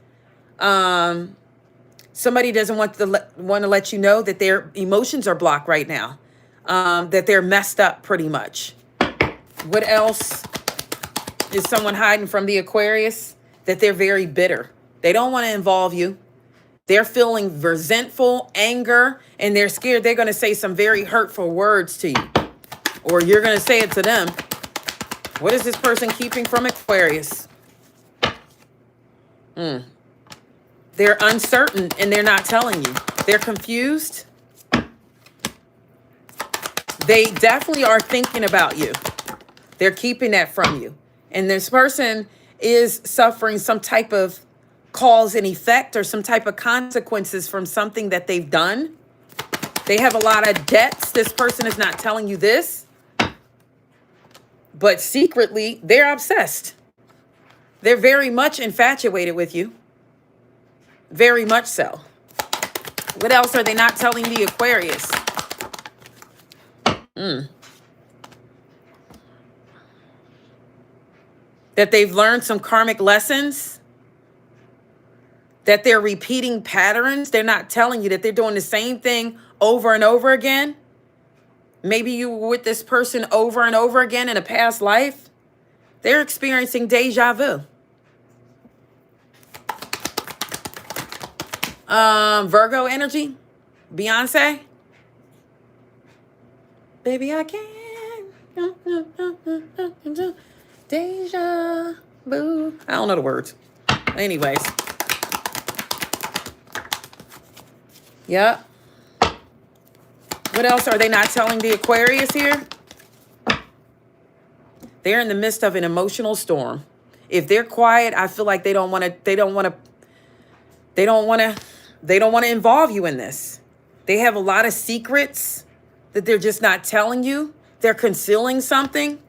Somebody doesn't want to let you know that their emotions are blocked right now. That they're messed up pretty much. What else is someone hiding from the Aquarius? That they're very bitter. They don't want to involve you. They're feeling resentful, anger, and they're scared they're going to say some very hurtful words to you. Or you're going to say it to them. What is this person keeping from Aquarius? They're uncertain and they're not telling you. They're confused. They definitely are thinking about you. They're keeping that from you. And this person is suffering some type of cause and effect or some type of consequences from something that they've done. They have a lot of debts. This person is not telling you this. But secretly, they're obsessed. They're very much infatuated with you. Very much so. What else are they not telling the Aquarius? That they've learned some karmic lessons. That they're repeating patterns. They're not telling you that they're doing the same thing over and over again. Maybe you were with this person over and over again in a past life. They're experiencing deja vu. Virgo energy. Beyonce. Baby, I can't. Deja vu. I don't know the words. Anyways. Yep. What else are they not telling the Aquarius here? They're in the midst of an emotional storm. If they're quiet, I feel like they don't want to involve you in this. They have a lot of secrets that they're just not telling you. They're concealing something.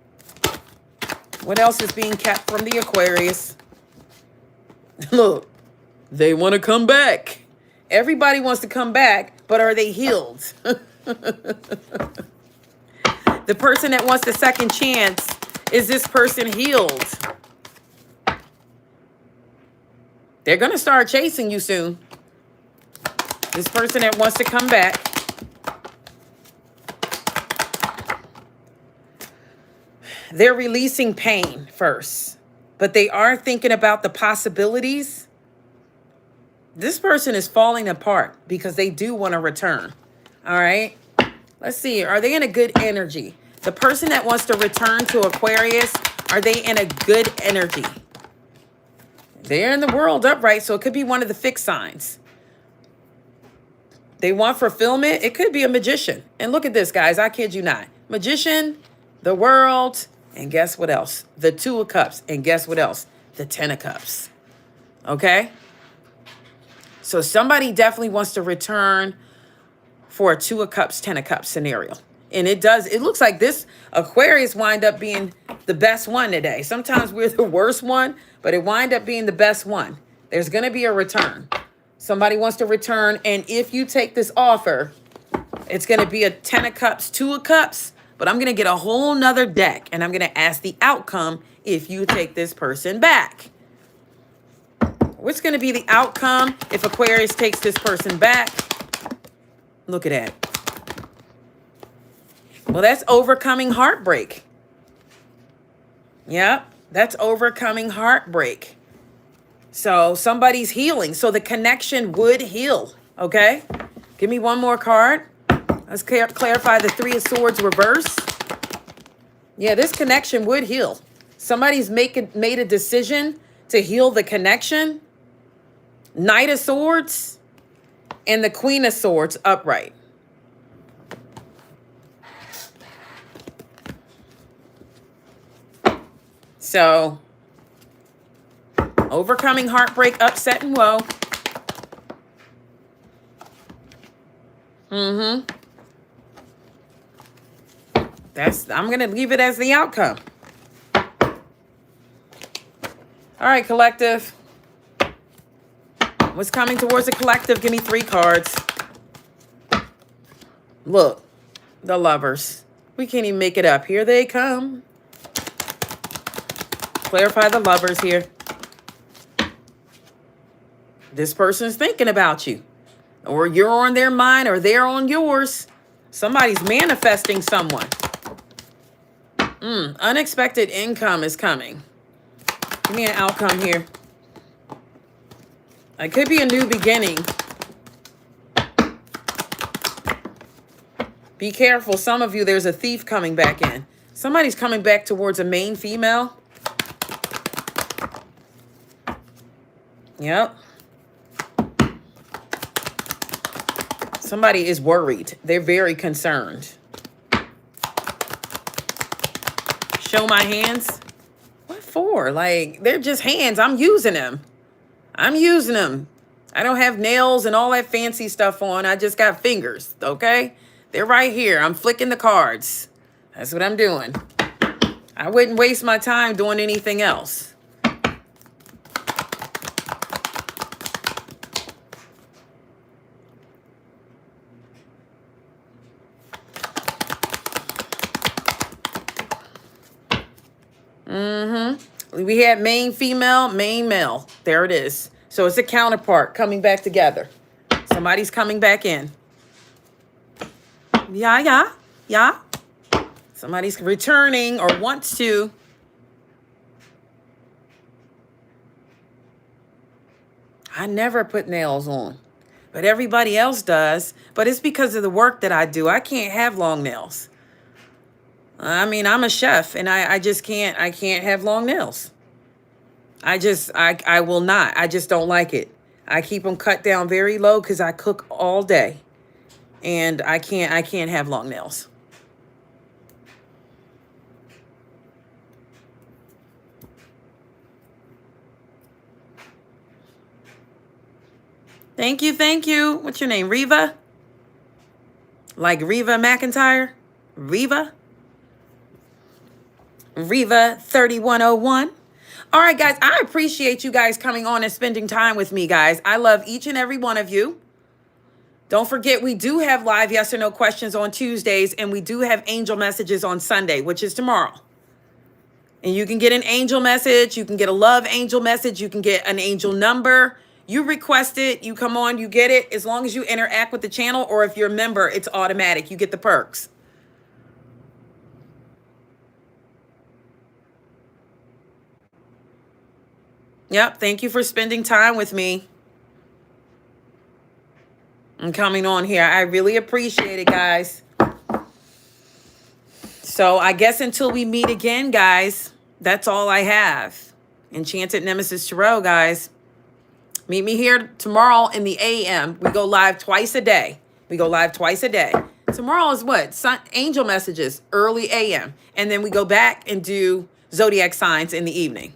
What else is being kept from the Aquarius? Look, they want to come back. Everybody wants to come back, but are they healed? The person that wants the second chance, is this person healed? They're going to start chasing you soon. This person that wants to come back. They're releasing pain first, but they are thinking about the possibilities. This person is falling apart because they do want to return. All right. Let's see. Are they in a good energy? The person that wants to return to Aquarius, are they in a good energy? They're in the world upright, so it could be one of the fixed signs. They want fulfillment. It could be a magician. And look at this, guys. I kid you not. Magician, the world, and guess what else? The Two of Cups. And guess what else? The Ten of Cups. Okay? So somebody definitely wants to return for a Two of Cups, Ten of Cups scenario. And it does. It looks like this Aquarius wind up being the best one today. Sometimes we're the worst one, but it wind up being the best one. There's going to be a return. Somebody wants to return. And if you take this offer, it's going to be a 10 of cups, 2 of cups. But I'm going to get a whole nother deck. And I'm going to ask the outcome if you take this person back. What's going to be the outcome if Aquarius takes this person back? Look at that. Well, that's overcoming heartbreak. Yep, that's overcoming heartbreak. So somebody's healing. So the connection would heal. Okay? Give me one more card. Let's clarify the 3 of Swords reverse. Yeah, this connection would heal. Somebody's made a decision to heal the connection. Knight of Swords and the Queen of Swords upright. So, overcoming heartbreak, upset, and woe. I'm going to leave it as the outcome. All right, collective. What's coming towards the collective? Give me 3 cards. Look, the Lovers. We can't even make it up. Here they come. Clarify the Lovers here. This person's thinking about you. Or you're on their mind or they're on yours. Somebody's manifesting someone. Unexpected income is coming. Give me an outcome here. It could be a new beginning. Be careful. Some of you, there's a thief coming back in. Somebody's coming back towards a main female. Yep. Somebody is worried. They're very concerned. Show my hands. What for? Like, they're just hands. I'm using them. I'm using them. I don't have nails and all that fancy stuff on. I just got fingers, okay? They're right here. I'm flicking the cards. That's what I'm doing. I wouldn't waste my time doing anything else. We had main female, main male. There it is. So it's a counterpart coming back together. Somebody's coming back in. Yeah. Somebody's returning or wants to. I never put nails on, but everybody else does. But it's because of the work that I do. I can't have long nails. I mean, I'm a chef and I just can't, I can't have long nails. I will not. I just don't like it. I keep them cut down very low because I cook all day and I can't have long nails. Thank you. What's your name? Reva? Like Reva McEntire? Reva 3101. All right, guys, I appreciate you guys coming on and spending time with me, guys. I love each and every one of you. Don't forget, we do have live yes or no questions on Tuesdays, and we do have angel messages on Sunday, which is tomorrow. And you can get an angel message. You can get a love angel message. You can get an angel number. You request it. You come on. You get it. As long as you interact with the channel, or if you're a member, it's automatic. You get the perks. Yep. Thank you for spending time with me and coming on here. I really appreciate it, guys. So I guess until we meet again, guys, that's all I have. Enchanted Nemesis Tarot, guys. Meet me here tomorrow in the AM. We go live twice a day. Tomorrow is what? Angel messages, early AM. And then we go back and do Zodiac signs in the evening.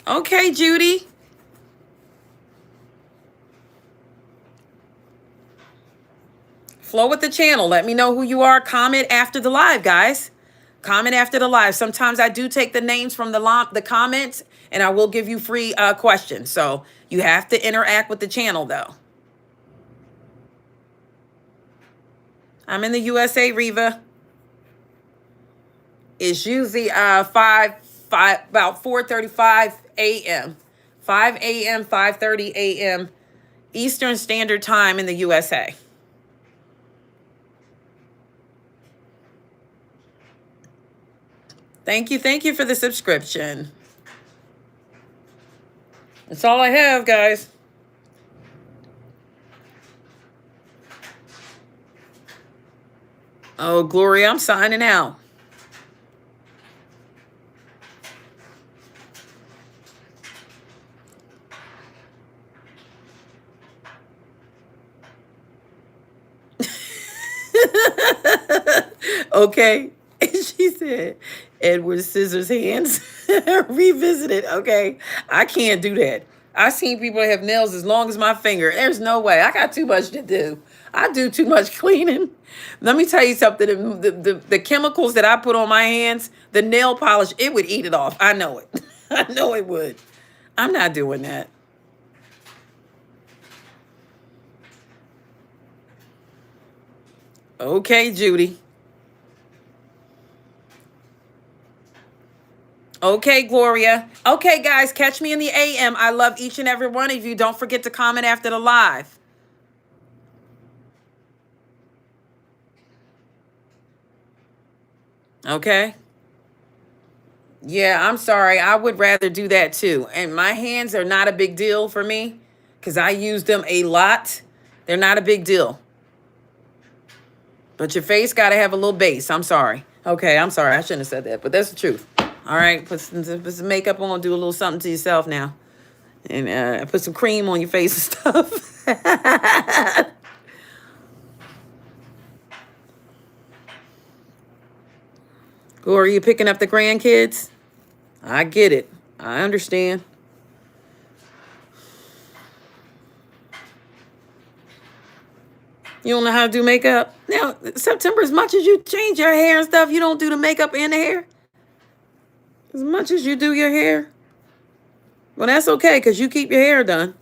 Okay, Judy. Flow with the channel. Let me know who you are. Comment after the live, guys. Comment after the live. Sometimes I do take the names from the comments, and I will give you free questions. So you have to interact with the channel, though. I'm in the USA, Reva. It's usually about 4:35 a.m. 5 a.m., 5:30 a.m. Eastern Standard Time in the USA. Thank you for the subscription. That's all I have, guys. Oh, Gloria, I'm signing out. Okay. She said, Edward Scissorhands revisited. Okay. I can't do that. I've seen people have nails as long as my finger. There's no way. I got too much to do. I do too much cleaning. Let me tell you something. The chemicals that I put on my hands, the nail polish, it would eat it off. I know it. I know it would. I'm not doing that. Okay, Judy. Okay, Gloria. Okay, guys, catch me in the AM. I love each and every one of you. Don't forget to comment after the live. Okay. Yeah, I'm sorry. I would rather do that too. And my hands are not a big deal for me because I use them a lot. They're not a big deal. But your face got to have a little base. I'm sorry. Okay, I'm sorry. I shouldn't have said that, but that's the truth. All right, put some makeup on, do a little something to yourself now. And put some cream on your face and stuff. Who are you picking up the grandkids? I get it. I understand. You don't know how to do makeup? Now, September, as much as you change your hair and stuff, you don't do the makeup and the hair? As much as you do your hair? Well, that's okay, because you keep your hair done.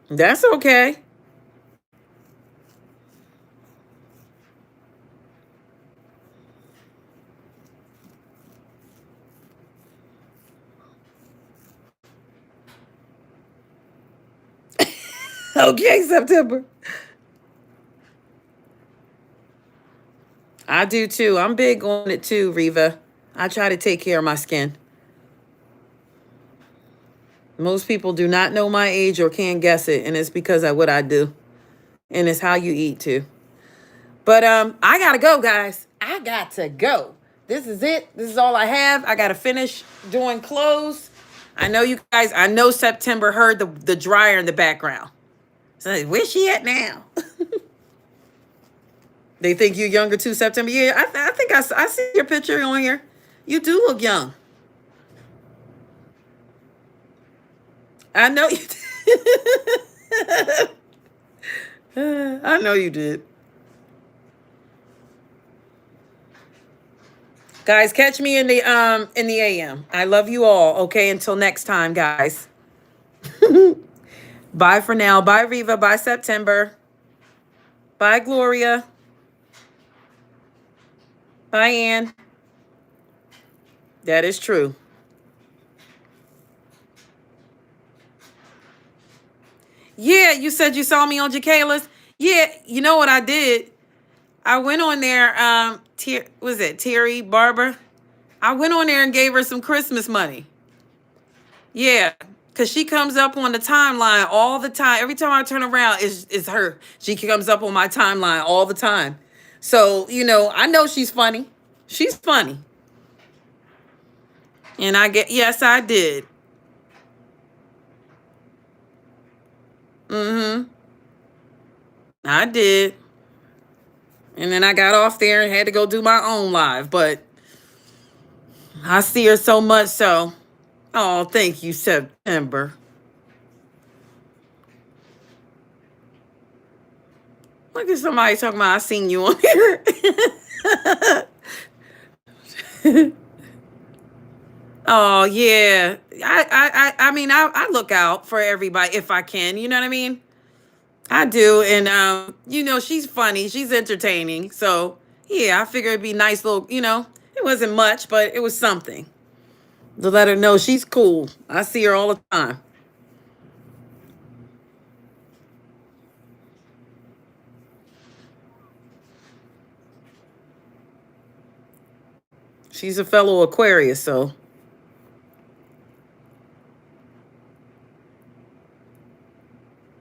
That's okay. Okay, September. I do too. I'm big on it too, Reva. I try to take care of my skin. Most people do not know my age or can't guess it, and it's because of what I do. And it's how you eat too. But I gotta go, guys. I got to go. This is it. This is all I have. I gotta finish doing clothes. I know you guys, I know September heard the dryer in the background. So where's she at now? They think you're younger too, September. Yeah, I think I see your picture on here. You do look young. I know you did. I know you did. Guys, catch me in the AM. I love you all. Okay, until next time, guys. Bye for now. Bye, Reva. Bye, September. Bye, Gloria. Bye, Ann. That is true. Yeah, you said you saw me on Jacayla's. Yeah, you know what I did? I went on there, was it Terry Barber? I went on there and gave her some Christmas money. Yeah, because she comes up on the timeline all the time. Every time I turn around, it's her. She comes up on my timeline all the time. So, I know she's funny. She's funny. And yes, I did. Mm-hmm. I did. And then I got off there and had to go do my own live. But I see her so much so. Oh, thank you, September. Look at somebody talking about I seen you on here. Oh yeah. I mean I look out for everybody if I can, you know what I mean? I do. And she's funny, she's entertaining. So yeah, I figure it'd be nice little, it wasn't much, but it was something. To let her know she's cool. I see her all the time. She's a fellow Aquarius, so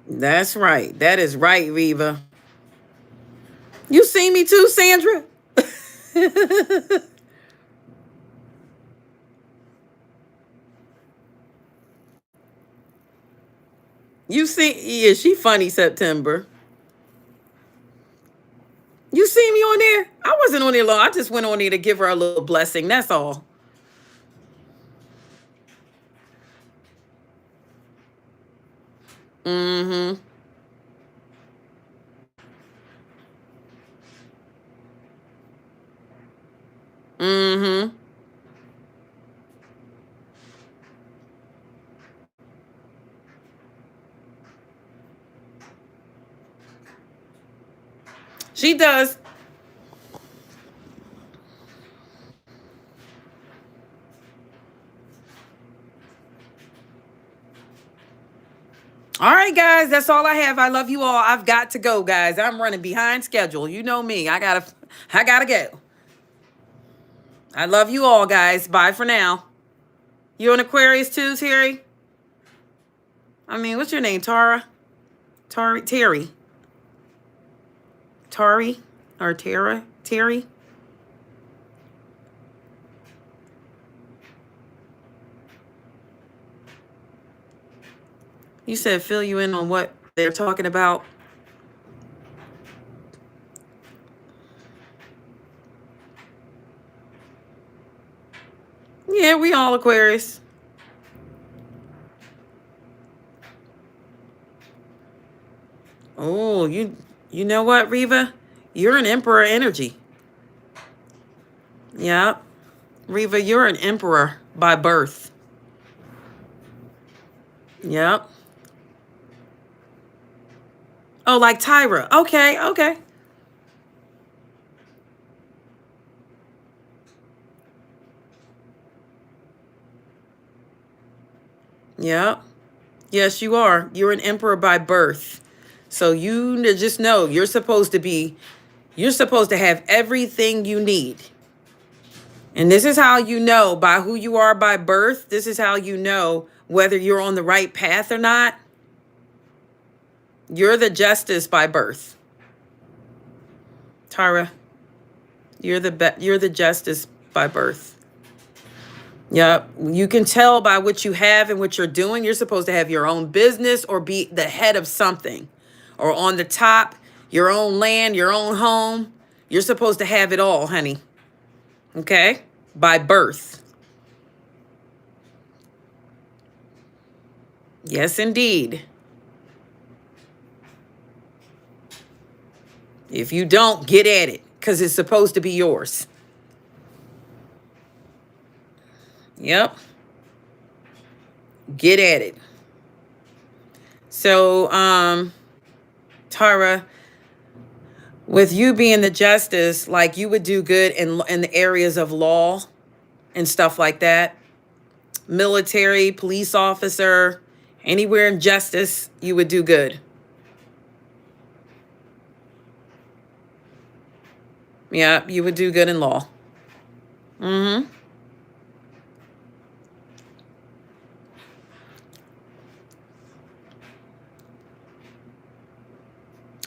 that's right. That is right, Reva. You see me too, Sandra? You see, yeah, she funny, September. You see me on there? I wasn't on there long. I just went on there to give her a little blessing. That's all. Mm-hmm. Mm-hmm. She does. All right, guys, that's all I have. I love you all. I've got to go, guys. I'm running behind schedule. You know me. I gotta go. I love you all, guys. Bye for now. You an Aquarius too, Terry? I mean, what's your name? Tara? Terry. Tari? Or Tara? Terry? You said fill you in on what they're talking about. Yeah, we all Aquarius. Oh, you know what, Reva? You're an emperor energy. Yeah. Reva, you're an emperor by birth. Yep. Oh, like Tyra. Okay, okay. Yep. Yes, you are. You're an emperor by birth. So just know you're supposed to have everything you need. And this is how you know by who you are by birth. This is how you know whether you're on the right path or not. You're the justice by birth. Tara, you're the justice by birth. Yep. You can tell by what you have and what you're doing. You're supposed to have your own business or be the head of something or on the top, your own land, your own home. You're supposed to have it all, honey. Okay? By birth. Yes, indeed. If you don't, get at it because it's supposed to be yours. Yep. Get at it. So, Tara, with you being the justice, like you would do good in the areas of law and stuff like that. Military, police officer, anywhere in justice, you would do good. Yeah, you would do good in law. Mm-hmm.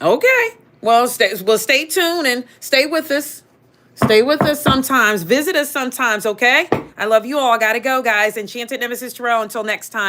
Okay. Well, stay tuned and stay with us. Stay with us sometimes. Visit us sometimes, okay? I love you all. I gotta go, guys. Enchanted Nemesis Terrell. Until next time.